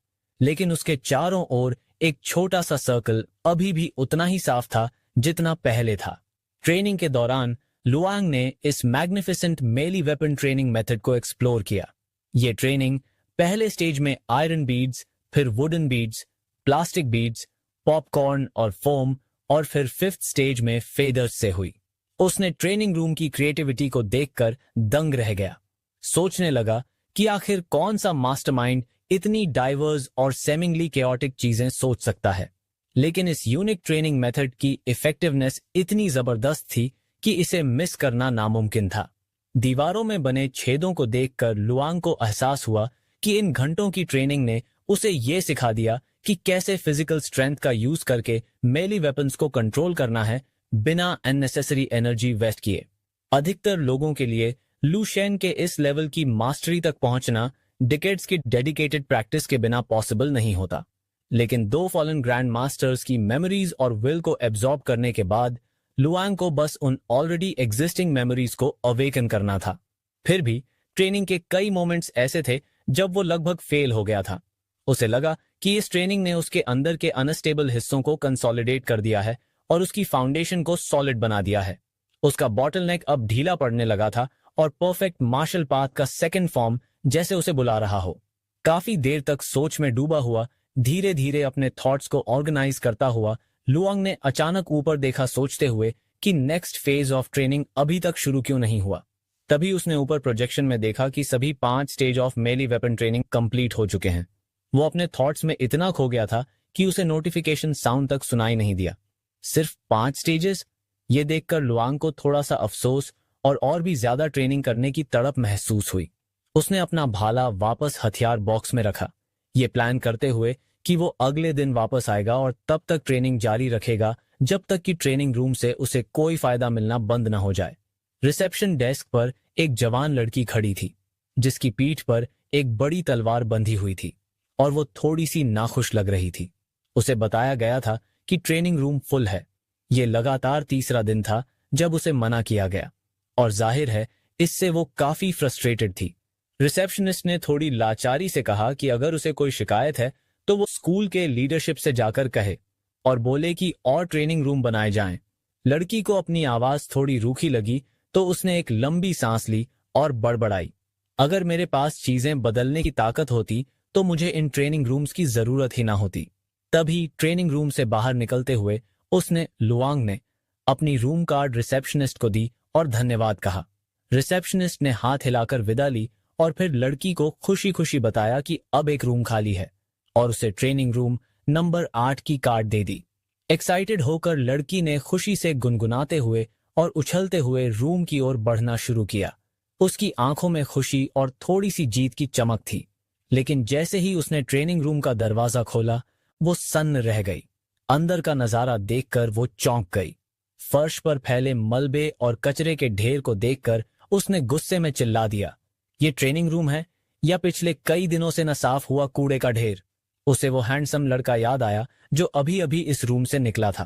लेकिन उसके चारों ओर एक छोटा सा सर्कल अभी भी उतना ही साफ था जितना पहले था। ट्रेनिंग के दौरान लुआंग ने इस मैग्निफिसेंट मेली वेपन ट्रेनिंग मेथड को एक्सप्लोर किया। ये ट्रेनिंग पहले स्टेज में आयरन बीड्स, फिर wooden beads, plastic beads, popcorn और फोम, और फिर फिफ्थ स्टेज में फेदर्स से हुई। उसने ट्रेनिंग रूम की क्रिएटिविटी को देखकर दंग रह गया। सोचने लगा कि आखिर कौन सा मास्टरमाइंड इतनी डाइवर्स और सेमिंगली केओटिक चीजें सोच सकता है। लेकिन इस यूनिक ट्रेनिंग मेथड की इफेक्टिवनेस इतनी जबरदस्त थी कि इसे मिस करना नामुमकिन था। दीवारों में बने छेदों को देखकर लुआंग को एहसास हुआ कि इन घंटों की ट्रेनिंग ने उसे ये सिखा दिया कि कैसे फिजिकल स्ट्रेंथ का यूज करके मेली वेपन्स को कंट्रोल करना है बिना अननेसेसरी एनर्जी वेस्ट किए। अधिकतर लोगों के लिए लू शेन के इस लेवल की मास्टरी तक पहुंचना डिकेड्स की डेडिकेटेड प्रैक्टिस के बिना पॉसिबल नहीं होता, लेकिन दो फॉलन ग्रैंड मास्टर्स की मेमोरीज और विल को एब्जॉर्ब करने के बाद लुआंग को बस उन ऑलरेडी एग्जिस्टिंग मेमोरीज को अवेकन करना था। फिर भी ट्रेनिंग के कई मोमेंट्स ऐसे थे जब वो लगभग फेल हो गया था। उसे लगा कि इस ट्रेनिंग ने उसके अंदर के अनस्टेबल हिस्सों को कंसोलिडेट कर दिया है और उसकी फाउंडेशन को सॉलिड बना दिया है। उसका बॉटलनेक अब ढीला पड़ने लगा था और परफेक्ट मार्शल पाथ का सेकंड फॉर्म जैसे उसे बुला रहा हो। काफी देर तक सोच में डूबा हुआ, धीरे धीरे अपने थॉट्स को ऑर्गेनाइज करता हुआ लुआंग ने अचानक ऊपर देखा, सोचते हुए कि नेक्स्ट फेज ऑफ ट्रेनिंग अभी तक शुरू क्यों नहीं हुआ। तभी उसने ऊपर प्रोजेक्शन में देखा कि सभी 5 स्टेज ऑफ मेली वेपन ट्रेनिंग कंप्लीट हो चुके हैं। वो अपने थॉट्स में इतना खो गया था कि उसे नोटिफिकेशन साउंड तक सुनाई नहीं दिया। सिर्फ 5 स्टेजेस? ये देखकर लुआंग को थोड़ा सा अफसोस और भी ज्यादा ट्रेनिंग करने की तड़प महसूस हुई। उसने अपना भाला वापस हथियार बॉक्स में रखा, ये प्लान करते हुए कि वो अगले दिन वापस आएगा और तब तक ट्रेनिंग जारी रखेगा जब तक कि ट्रेनिंग रूम से उसे कोई फायदा मिलना बंद न हो जाए। रिसेप्शन डेस्क पर एक जवान लड़की खड़ी थी, जिसकी पीठ पर एक बड़ी तलवार बंधी हुई थी और वो थोड़ी सी नाखुश लग रही थी। उसे बताया गया था कि ट्रेनिंग रूम फुल है। ये लगातार तीसरा दिन था जब उसे मना किया गया और जाहिर है इससे वो काफी फ्रस्ट्रेटेड थी। रिसेप्शनिस्ट ने थोड़ी लाचारी से कहा कि अगर उसे कोई शिकायत है तो वो स्कूल के लीडरशिप से जाकर कहे और बोले कि और ट्रेनिंग रूम बनाए जाएं। लड़की को अपनी आवाज थोड़ी रूखी लगी तो उसने एक लंबी सांस ली और बड़बड़ाई, अगर मेरे पास चीजें बदलने की ताकत होती तो मुझे इन ट्रेनिंग रूम्स की जरूरत ही ना होती। तभी ट्रेनिंग रूम से बाहर निकलते हुए लुआंग ने अपनी रूम कार्ड रिसेप्शनिस्ट को दी और धन्यवाद कहा। रिसेप्शनिस्ट ने हाथ हिलाकर विदा ली और फिर लड़की को खुशी खुशी बताया कि अब एक रूम खाली है और उसे ट्रेनिंग रूम नंबर 8 की कार्ड दे दी। एक्साइटेड होकर लड़की ने खुशी से गुनगुनाते हुए और उछलते हुए रूम की ओर बढ़ना शुरू किया। उसकी आंखों में खुशी और थोड़ी सी जीत की चमक थी, लेकिन जैसे ही उसने ट्रेनिंग रूम का दरवाजा खोला वो सन्न रह गई। अंदर का नजारा देखकर वो चौंक गई। फर्श पर फैले मलबे और कचरे के ढेर को देखकर उसने गुस्से में चिल्ला दिया, ये ट्रेनिंग रूम है या पिछले कई दिनों से न साफ हुआ कूड़े का ढेर। उसे वो हैंडसम लड़का याद आया जो अभी अभी इस रूम से निकला था।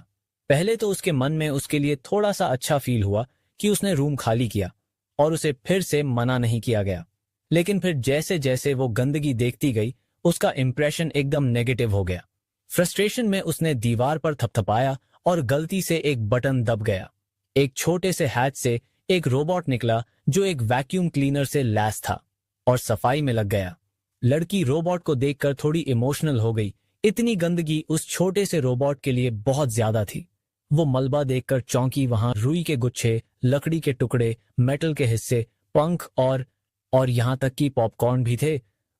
पहले तो उसके मन में उसके लिए थोड़ा सा अच्छा फील हुआ कि उसने रूम खाली किया और उसे फिर से मना नहीं किया गया, लेकिन फिर जैसे जैसे वो गंदगी देखती गई उसका इंप्रेशन एकदम नेगेटिव हो गया। फ्रस्ट्रेशन में उसने दीवार पर थपथपाया और गलती से एक बटन दब गया। एक छोटे से हैच से एक रोबोट निकला जो एक वैक्यूम क्लीनर से लैस था और सफाई में लग गया। लड़की रोबोट को देखकर थोड़ी इमोशनल हो गई। इतनी गंदगी उस छोटे से रोबोट के लिए बहुत ज्यादा थी। वो मलबा देखकर चौंकी। वहां रुई के गुच्छे, लकड़ी के टुकड़े, मेटल के हिस्से, पंख और यहां तक कि पॉपकॉर्न भी थे।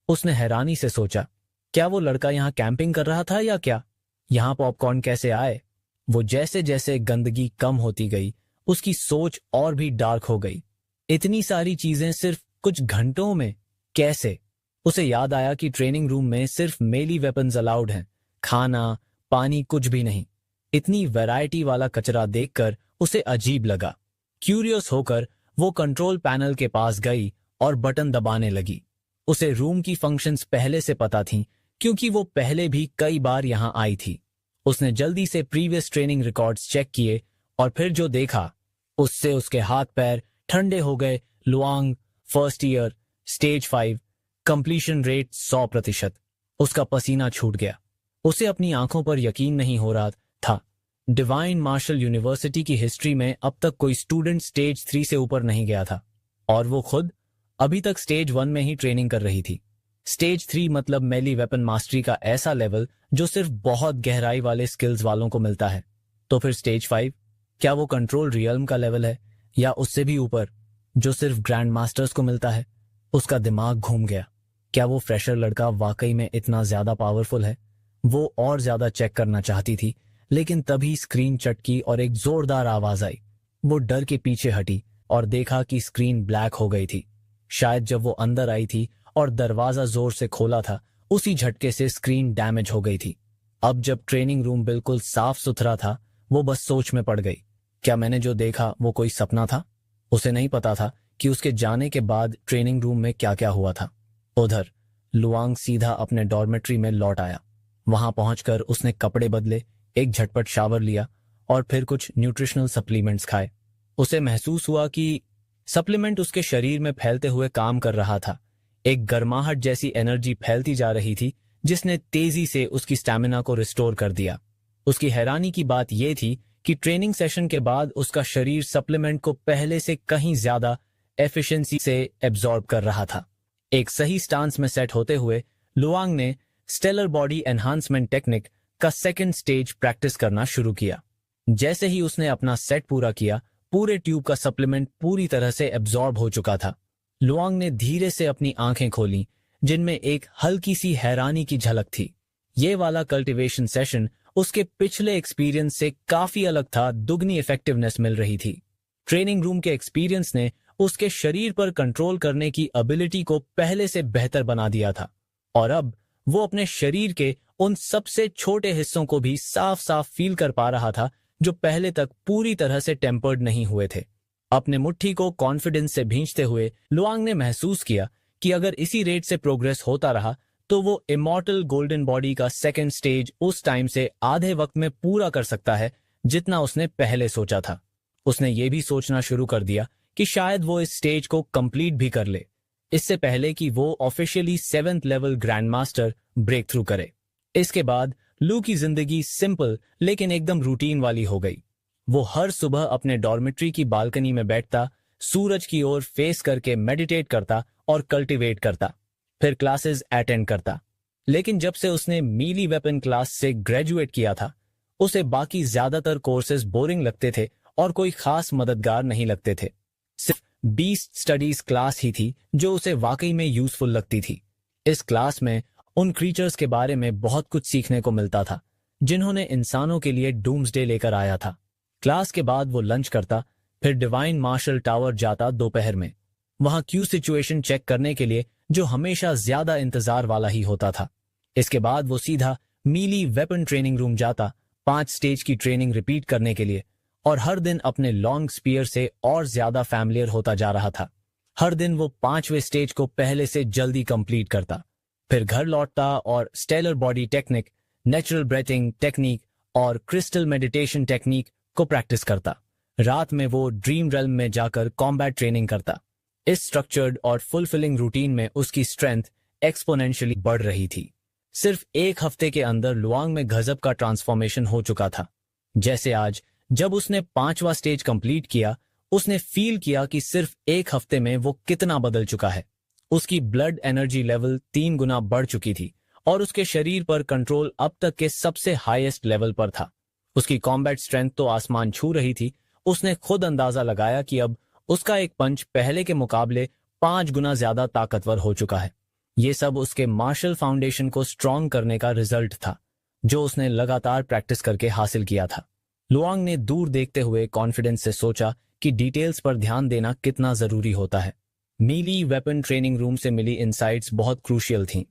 उसने हैरानी से सोचा, क्या वो लड़का यहाँ कैंपिंग कर रहा था या क्या? यहाँ पॉपकॉर्न कैसे आए? वो जैसे जैसे गंदगी कम होती गई उसकी सोच और भी डार्क हो गई। इतनी सारी चीजें सिर्फ कुछ घंटों में कैसे? उसे याद आया कि ट्रेनिंग रूम में सिर्फ मेली वेपन्स अलाउड हैं, खाना पानी कुछ भी नहीं। इतनी वैरायटी वाला कचरा देखकर उसे अजीब लगा। क्यूरियस होकर वो कंट्रोल पैनल के पास गई और बटन दबाने लगी। उसे रूम की फंक्शंस पहले से पता थीं क्योंकि वो पहले भी कई बार यहां आई थी। उसने जल्दी से प्रीवियस ट्रेनिंग रिकॉर्ड्स चेक किए और फिर जो देखा उससे उसके हाथ पैर ठंडे हो गए। Luong, first year, stage 5, completion rate 100%। उसका पसीना छूट गया। उसे अपनी आंखों पर यकीन नहीं हो रहा था। डिवाइन मार्शल यूनिवर्सिटी की हिस्ट्री में अब तक कोई स्टूडेंट स्टेज 3 से ऊपर नहीं गया था और वो खुद अभी तक स्टेज 1 में ही ट्रेनिंग कर रही थी। स्टेज 3 मतलब मेली वेपन मास्टरी का ऐसा लेवल जो सिर्फ बहुत गहराई वाले स्किल्स वालों को मिलता है। तो फिर स्टेज 5, क्या वो कंट्रोल रियल्म का लेवल है या उससे भी ऊपर जो सिर्फ ग्रैंड मास्टर्स को मिलता है? उसका दिमाग घूम गया। क्या वो फ्रेशर लड़का वाकई में इतना ज्यादा पावरफुल है? वो और ज्यादा चेक करना चाहती थी, लेकिन तभी स्क्रीन चटकी और एक जोरदार आवाज आई। वो डर के पीछे हटी और देखा कि स्क्रीन ब्लैक हो गई थी। शायद जब वो अंदर आई थी और दरवाजा जोर से खोला था उसी झटके से स्क्रीन डैमेज हो गई थी। अब जब ट्रेनिंग रूम बिल्कुल साफ सुथरा था वो बस सोच में पड़ गई, क्या मैंने जो देखा वो कोई सपना था? उसे नहीं पता था कि उसके जाने के बाद ट्रेनिंग रूम में क्या क्या हुआ था। उधर लुआंग सीधा अपने डॉर्मेट्री में लौट आया। वहां पहुंचकर उसने कपड़े बदले, एक झटपट शावर लिया और फिर कुछ न्यूट्रिशनल सप्लीमेंट्स खाए। उसे महसूस हुआ कि सप्लीमेंट उसके शरीर में फैलते हुए काम कर रहा था। एक गर्माहट जैसी एनर्जी फैलती जा रही थी जिसने तेजी से उसकी स्टैमिना को रिस्टोर कर दिया। उसकी हैरानी की बात यह थी कि ट्रेनिंग सेशन के बाद उसका शरीर सप्लीमेंट को पहले से कहीं ज्यादा एफिशिएंसी से एब्जॉर्ब कर रहा था। एक सही स्टांस में सेट होते हुए लुआंग ने स्टेलर बॉडी एनहांसमेंट टेक्निक का सेकंड स्टेज प्रैक्टिस करना शुरू किया। जैसे ही उसने अपना सेट पूरा किया, पूरे ट्यूब का सप्लीमेंट पूरी तरह से एब्जॉर्ब हो चुका था। लुआंग ने धीरे से अपनी आंखें खोली जिनमें एक हल्की सी हैरानी की झलक थी। ये वाला कल्टीवेशन सेशन उसके पिछले एक्सपीरियंस से काफी अलग था। दुगनी इफेक्टिवनेस मिल रही थी। ट्रेनिंग रूम के एक्सपीरियंस ने उसके शरीर पर कंट्रोल करने की एबिलिटी को पहले से बेहतर बना दिया था और अब वो अपने शरीर के उन सबसे छोटे हिस्सों को भी साफ साफ फील कर पा रहा था जो पहले तक पूरी तरह से टेम्पर्ड नहीं हुए थे। अपने मुट्ठी को कॉन्फिडेंस से भींचते हुए लुआंग ने महसूस किया कि अगर इसी रेट से प्रोग्रेस होता रहा तो वो इमॉर्टल गोल्डन बॉडी का सेकंड स्टेज उस टाइम से आधे वक्त में पूरा कर सकता है जितना उसने पहले सोचा था। उसने ये भी सोचना शुरू कर दिया कि शायद वो इस स्टेज को कंप्लीट भी कर ले इससे पहले कि वो officially 7th level grand master break through करे। इसके बाद लू की जिंदगी सिंपल लेकिन एकदम रूटीन वाली हो गई। वो हर सुबह अपने डॉर्मेट्री की बालकनी में बैठता, सूरज की ओर फेस करके मेडिटेट करता और कल्टीवेट करता, फिर क्लासेस अटेंड करता। लेकिन जब से उसने मीली वेपन क्लास से ग्रेजुएट किया था उसे बाकी ज्यादातर कोर्सेज बोरिंग लगते थे और कोई खास मददगार नहीं लगते थे। सिर्फ बीस्ट स्टडीज क्लास ही थी जो उसे वाकई में यूजफुल लगती थी। इस क्लास में उन क्रीचर्स के बारे में बहुत कुछ सीखने को मिलता था जिन्होंने इंसानों के लिए डूम्सडे लेकर आया था। क्लास के बाद वो लंच करता, फिर डिवाइन मार्शल टावर जाता दोपहर में, वहां क्यू सिचुएशन चेक करने के लिए जो हमेशा ज्यादा इंतजार वाला ही होता था। इसके बाद वो सीधा मीली वेपन ट्रेनिंग रूम जाता 5 स्टेज की ट्रेनिंग रिपीट करने के लिए और हर दिन अपने लॉन्ग स्पीयर से और ज्यादा फैमिलियर होता जा रहा था। हर दिन वो 5वें स्टेज को पहले से जल्दी कंप्लीट करता, फिर घर लौटता और stellar body technique, natural breathing technique और क्रिस्टल मेडिटेशन टेक्निक को प्रैक्टिस करता। रात में वो ड्रीम रेल्म में जाकर कॉम्बैट ट्रेनिंग करता। इस स्ट्रक्चर्ड और फुलफिलिंग रूटीन में उसकी स्ट्रेंथ एक्सपोनेंशियली बढ़ रही थी। सिर्फ 1 हफ्ते के अंदर लुआंग में गजब का ट्रांसफॉर्मेशन हो चुका था। जैसे आज जब उसने 5वां स्टेज कंप्लीट किया उसने फील किया कि सिर्फ 1 हफ्ते में वो कितना बदल चुका है। उसकी ब्लड एनर्जी लेवल 3 गुना बढ़ चुकी थी और उसके शरीर पर कंट्रोल अब तक के सबसे हाईएस्ट लेवल पर था। उसकी कॉम्बैट स्ट्रेंथ तो आसमान छू रही थी। उसने खुद अंदाजा लगाया कि अब उसका एक पंच पहले के मुकाबले 5 गुना ज्यादा ताकतवर हो चुका है। ये सब उसके मार्शल फाउंडेशन को स्ट्रॉन्ग करने का रिजल्ट था जो उसने लगातार प्रैक्टिस करके हासिल किया था। लुआंग ने दूर देखते हुए कॉन्फिडेंस से सोचा कि डिटेल्स पर ध्यान देना कितना जरूरी होता है। मीली वेपन ट्रेनिंग रूम से मिली इनसाइट्स बहुत क्रूशियल थीं।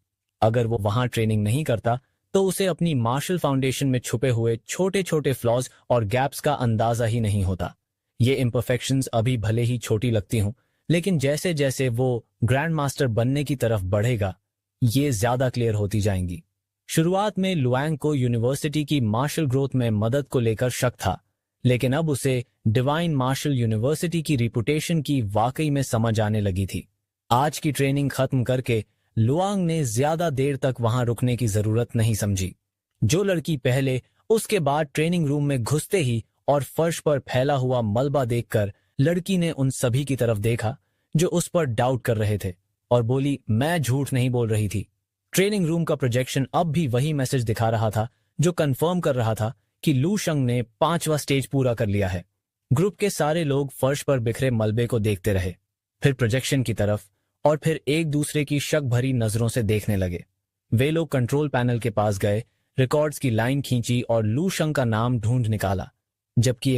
अगर वो वहां ट्रेनिंग नहीं करता तो उसे अपनी मार्शल फाउंडेशन में छुपे हुए छोटे छोटे फ्लॉज और गैप्स का अंदाजा ही नहीं होता। ये इम्परफेक्शंस अभी भले ही छोटी लगती हों, लेकिन जैसे जैसे वो ग्रैंड मास्टर बनने की तरफ बढ़ेगा ये ज्यादा क्लियर होती जाएंगी। शुरुआत में लुआंग को यूनिवर्सिटी की मार्शल ग्रोथ में मदद को लेकर शक था, लेकिन अब उसे डिवाइन मार्शल यूनिवर्सिटी की रिपुटेशन की वाकई में समझ आने लगी थी। आज की ट्रेनिंग खत्म करके लुआंग ने ज्यादा देर तक वहां रुकने की जरूरत नहीं समझी। जो लड़की पहले उसके बाद ट्रेनिंग रूम में घुसते ही और फर्श पर फैला हुआ मलबा देखकर लड़की ने उन सभी की तरफ देखा जो उस पर डाउट कर रहे थे और बोली, मैं झूठ नहीं बोल रही थी। ट्रेनिंग रूम का प्रोजेक्शन अब भी वही मैसेज दिखा रहा था जो कंफर्म कर रहा था कि लू शंग ने 5वां स्टेज पूरा कर लिया है। ग्रुप के सारे लोग फर्श पर बिखरे मलबे को देखते रहे, फिर प्रोजेक्शन की तरफ और फिर एक दूसरे की शक भरी नजरों से देखने लगे। वे लोग कंट्रोल पैनल के पास गए, रिकॉर्ड्स की लाइन खींची और लू शंग का नाम ढूंढ निकाला, जबकि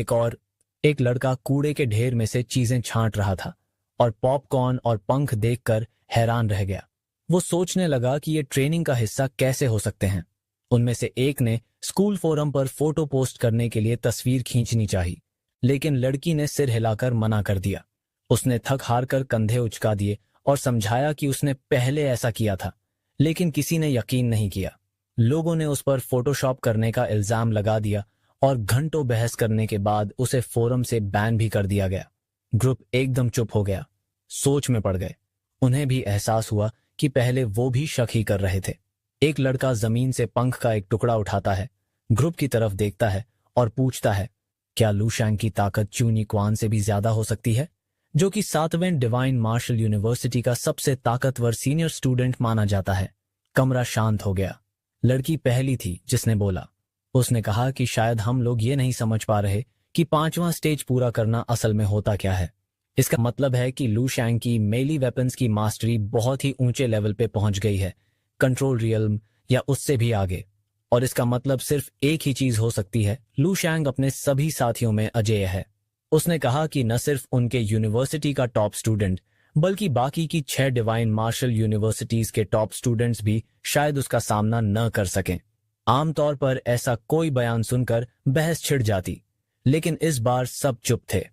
एक लड़का कूड़े के ढेर में से चीजें छांट रहा था और पॉपकॉर्न और पंख देखकर हैरान रह गया। वो सोचने लगा कि ये ट्रेनिंग का हिस्सा कैसे हो सकते हैं। उनमें से एक ने स्कूल फोरम पर फोटो पोस्ट करने के लिए तस्वीर खींचनी चाहिए, लेकिन लड़की ने सिर हिलाकर मना कर दिया। उसने थक हार कर कंधे उचका दिए और समझाया कि उसने पहले ऐसा किया था, लेकिन किसी ने यकीन नहीं किया। लोगों ने उस पर फोटोशॉप करने का इल्जाम लगा दिया और घंटों बहस करने के बाद उसे फोरम से बैन भी कर दिया गया। ग्रुप एकदम चुप हो गया, सोच में पड़ गए। उन्हें भी एहसास हुआ कि पहले वो भी शक ही कर रहे थे। एक लड़का जमीन से पंख का एक टुकड़ा उठाता है, ग्रुप की तरफ देखता है और पूछता है, क्या लू शैंग की ताकत चूनी क्वान से भी ज्यादा हो सकती है, जो कि 7वें डिवाइन मार्शल यूनिवर्सिटी का सबसे ताकतवर सीनियर स्टूडेंट माना जाता है। कमरा शांत हो गया। लड़की पहली थी जिसने बोला। उसने कहा कि शायद हम लोग ये नहीं समझ पा रहे कि 5वां स्टेज पूरा करना असल में होता क्या है। इसका मतलब है कि लू शैंग की मेली वेपन्स की मास्टरी बहुत ही ऊंचे लेवल पे पहुंच गई है, कंट्रोल रियल्म या उससे भी आगे। और इसका मतलब सिर्फ एक ही चीज हो सकती है, लू शैंग अपने सभी साथियों में अजेय है। उसने कहा कि न सिर्फ उनके यूनिवर्सिटी का टॉप स्टूडेंट बल्कि बाकी की 6 डिवाइन मार्शल यूनिवर्सिटीज के टॉप स्टूडेंट्स भी शायद उसका सामना न कर सकें। आमतौर पर ऐसा कोई बयान सुनकर बहस छिड़ जाती, लेकिन इस बार सब चुप थे।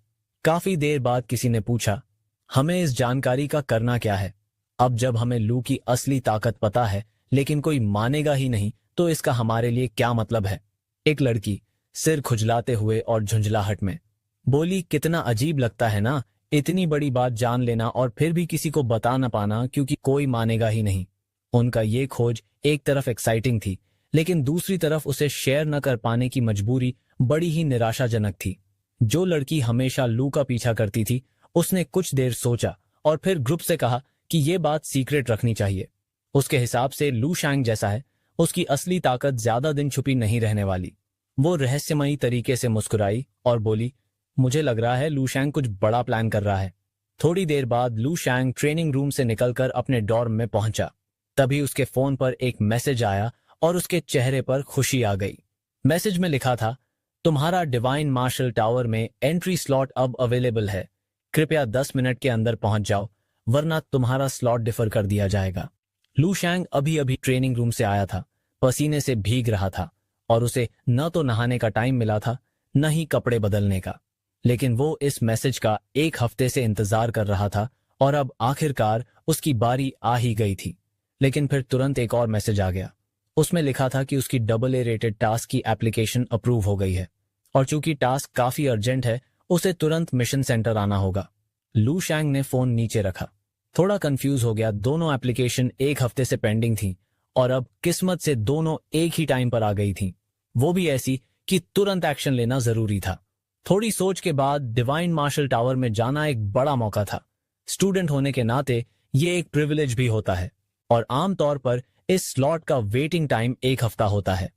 काफी देर बाद किसी ने पूछा, हमें इस जानकारी का करना क्या है? अब जब हमें लू की असली ताकत पता है लेकिन कोई मानेगा ही नहीं, तो इसका हमारे लिए क्या मतलब है? एक लड़की सिर खुजलाते हुए और झुंझलाहट में बोली, कितना अजीब लगता है ना, इतनी बड़ी बात जान लेना और फिर भी किसी को बता न पाना क्योंकि कोई मानेगा ही नहीं। उनका ये खोज एक तरफ एक्साइटिंग थी, लेकिन दूसरी तरफ उसे शेयर न कर पाने की मजबूरी बड़ी ही निराशाजनक थी। जो लड़की हमेशा लू का पीछा करती थी, उसने कुछ देर सोचा और फिर ग्रुप से कहा कि ये बात सीक्रेट रखनी चाहिए। उसके हिसाब से लू शैंग जैसा है, उसकी असली ताकत ज्यादा दिन छुपी नहीं रहने वाली। वो रहस्यमयी तरीके से मुस्कुराई और बोली, मुझे लग रहा है लू शैंग कुछ बड़ा प्लान कर रहा है। थोड़ी देर बाद लू शैंग ट्रेनिंग रूम से निकलकर अपने डॉर्म में पहुंचा। तभी उसके फोन पर एक मैसेज आया और उसके चेहरे पर खुशी आ गई। मैसेज में लिखा था, तुम्हारा डिवाइन मार्शल टावर में एंट्री स्लॉट अब अवेलेबल है। कृपया 10 मिनट के अंदर पहुंच जाओ, वरना तुम्हारा स्लॉट डिफर कर दिया जाएगा। लू शैंग अभी अभी ट्रेनिंग रूम से आया था, पसीने से भीग रहा था और उसे न तो नहाने का टाइम मिला था न ही कपड़े बदलने का। लेकिन वो इस मैसेज का एक हफ्ते से इंतजार कर रहा था और अब आखिरकार उसकी बारी आ ही गई थी। लेकिन फिर तुरंत एक और मैसेज आ गया। उसमें लिखा था कि उसकी AA रेटेड टास्क की एप्लीकेशन अप्रूव हो गई है और चूंकि टास्क काफी अर्जेंट है, उसे तुरंत मिशन सेंटर आना होगा। लू शैंग ने फोन नीचे रखा, थोड़ा कंफ्यूज हो गया। दोनों एप्लीकेशन एक हफ्ते से पेंडिंग थी और अब किस्मत से दोनों एक ही टाइम पर आ गई थी, वो भी ऐसी कि तुरंत एक्शन लेना जरूरी था। थोड़ी सोच के बाद डिवाइन मार्शल टावर में जाना एक बड़ा मौका था। स्टूडेंट होने के नाते ये एक प्रिविलेज भी होता है और आमतौर पर इस स्लॉट का वेटिंग टाइम 1 हफ्ता होता है।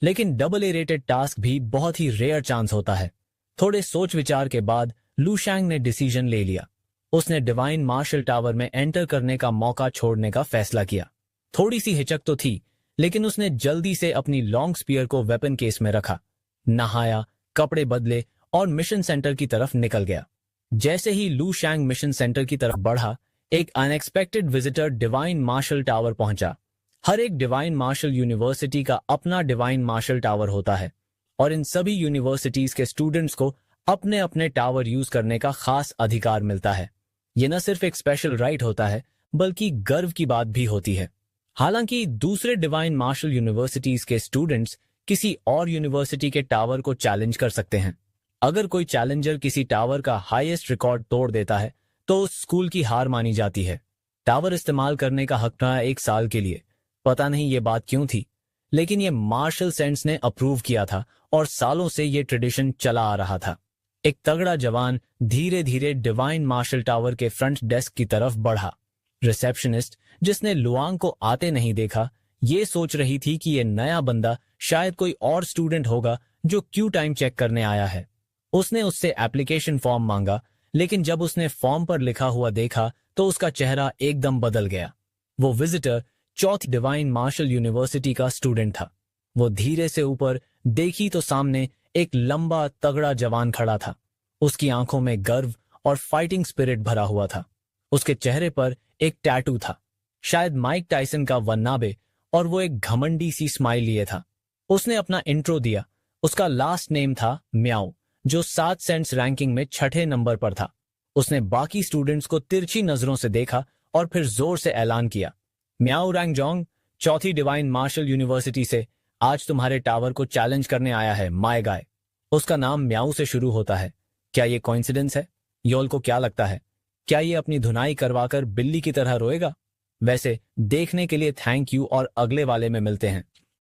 लेकिन AA रेटेड टास्क भी बहुत ही रेयर चांस होता है। थोड़े सोच विचार के बाद लू शैंग ने डिसीजन ले लिया। उसने डिवाइन मार्शल टावर में एंटर करने का मौका छोड़ने का फैसला किया। थोड़ी सी हिचक तो थी, लेकिन उसने जल्दी से अपनी लॉन्ग स्पीयर को वेपन केस में रखा, नहाया, कपड़े बदले और मिशन सेंटर की तरफ निकल गया। जैसे ही लू शैंग मिशन सेंटर की तरफ बढ़ा, एक unexpected visitor divine martial tower पहुंचा। हर एक डिवाइन मार्शल यूनिवर्सिटी का अपना डिवाइन मार्शल टावर होता है और इन सभी यूनिवर्सिटीज के स्टूडेंट्स को अपने अपने टावर यूज करने का खास अधिकार मिलता है। ये न सिर्फ एक स्पेशल राइट होता है, बल्कि गर्व की बात भी होती है। हालांकि दूसरे डिवाइन मार्शल यूनिवर्सिटीज के स्टूडेंट्स किसी और यूनिवर्सिटी के टावर को चैलेंज कर सकते हैं। अगर कोई चैलेंजर किसी टावर का हाईएस्ट रिकॉर्ड तोड़ देता है, तो उस स्कूल की हार मानी जाती है। टावर इस्तेमाल करने का हक था 1 साल के लिए। पता नहीं ये बात क्यों थी, लेकिन ये मार्शल सेंट्स ने अप्रूव किया था और सालों से ये ट्रेडिशन चला आ रहा था। एक तगड़ा जवान धीरे धीरे डिवाइन मार्शल टावर के फ्रंट डेस्क की तरफ बढ़ा। रिसेप्शनिस्ट, जिसने लुआंग को आते नहीं देखा, ये सोच रही थी कि ये नया बंदा शायद कोई और स्टूडेंट होगा जो क्यू टाइम चेक करने आया है। उसने उससे एप्लीकेशन फॉर्म मांगा, लेकिन जब उसने फॉर्म पर लिखा हुआ देखा तो उसका चेहरा एकदम बदल गया। वो विजिटर चौथी डिवाइन मार्शल यूनिवर्सिटी का स्टूडेंट था। वो धीरे से ऊपर देखी तो सामने एक लंबा तगड़ा जवान खड़ा था। उसकी आंखों में गर्व और फाइटिंग स्पिरिट भरा हुआ था। उसके चेहरे पर एक टैटू था, शायद माइक टाइसन का वन्नाबे, और वो एक घमंडी सी स्माइल लिए था। उसने अपना इंट्रो दिया। उसका लास्ट नेम था म्याओ, जो 7 सेंट्स रैंकिंग में 6ठे नंबर पर था। उसने बाकी स्टूडेंट्स को तिरछी नजरों से देखा और फिर जोर से ऐलान किया, म्याओ रैंगजोंग, चौथी डिवाइन मार्शल यूनिवर्सिटी से आज तुम्हारे टावर को चैलेंज करने आया है माय गाय। उसका नाम म्याओ से शुरू होता है। क्या ये कोइंसिडेंस है? योल को क्या लगता है? क्या ये अपनी धुनाई करवाकर बिल्ली की तरह रोएगा? वैसे देखने के लिए थैंक यू और अगले वाले में मिलते हैं।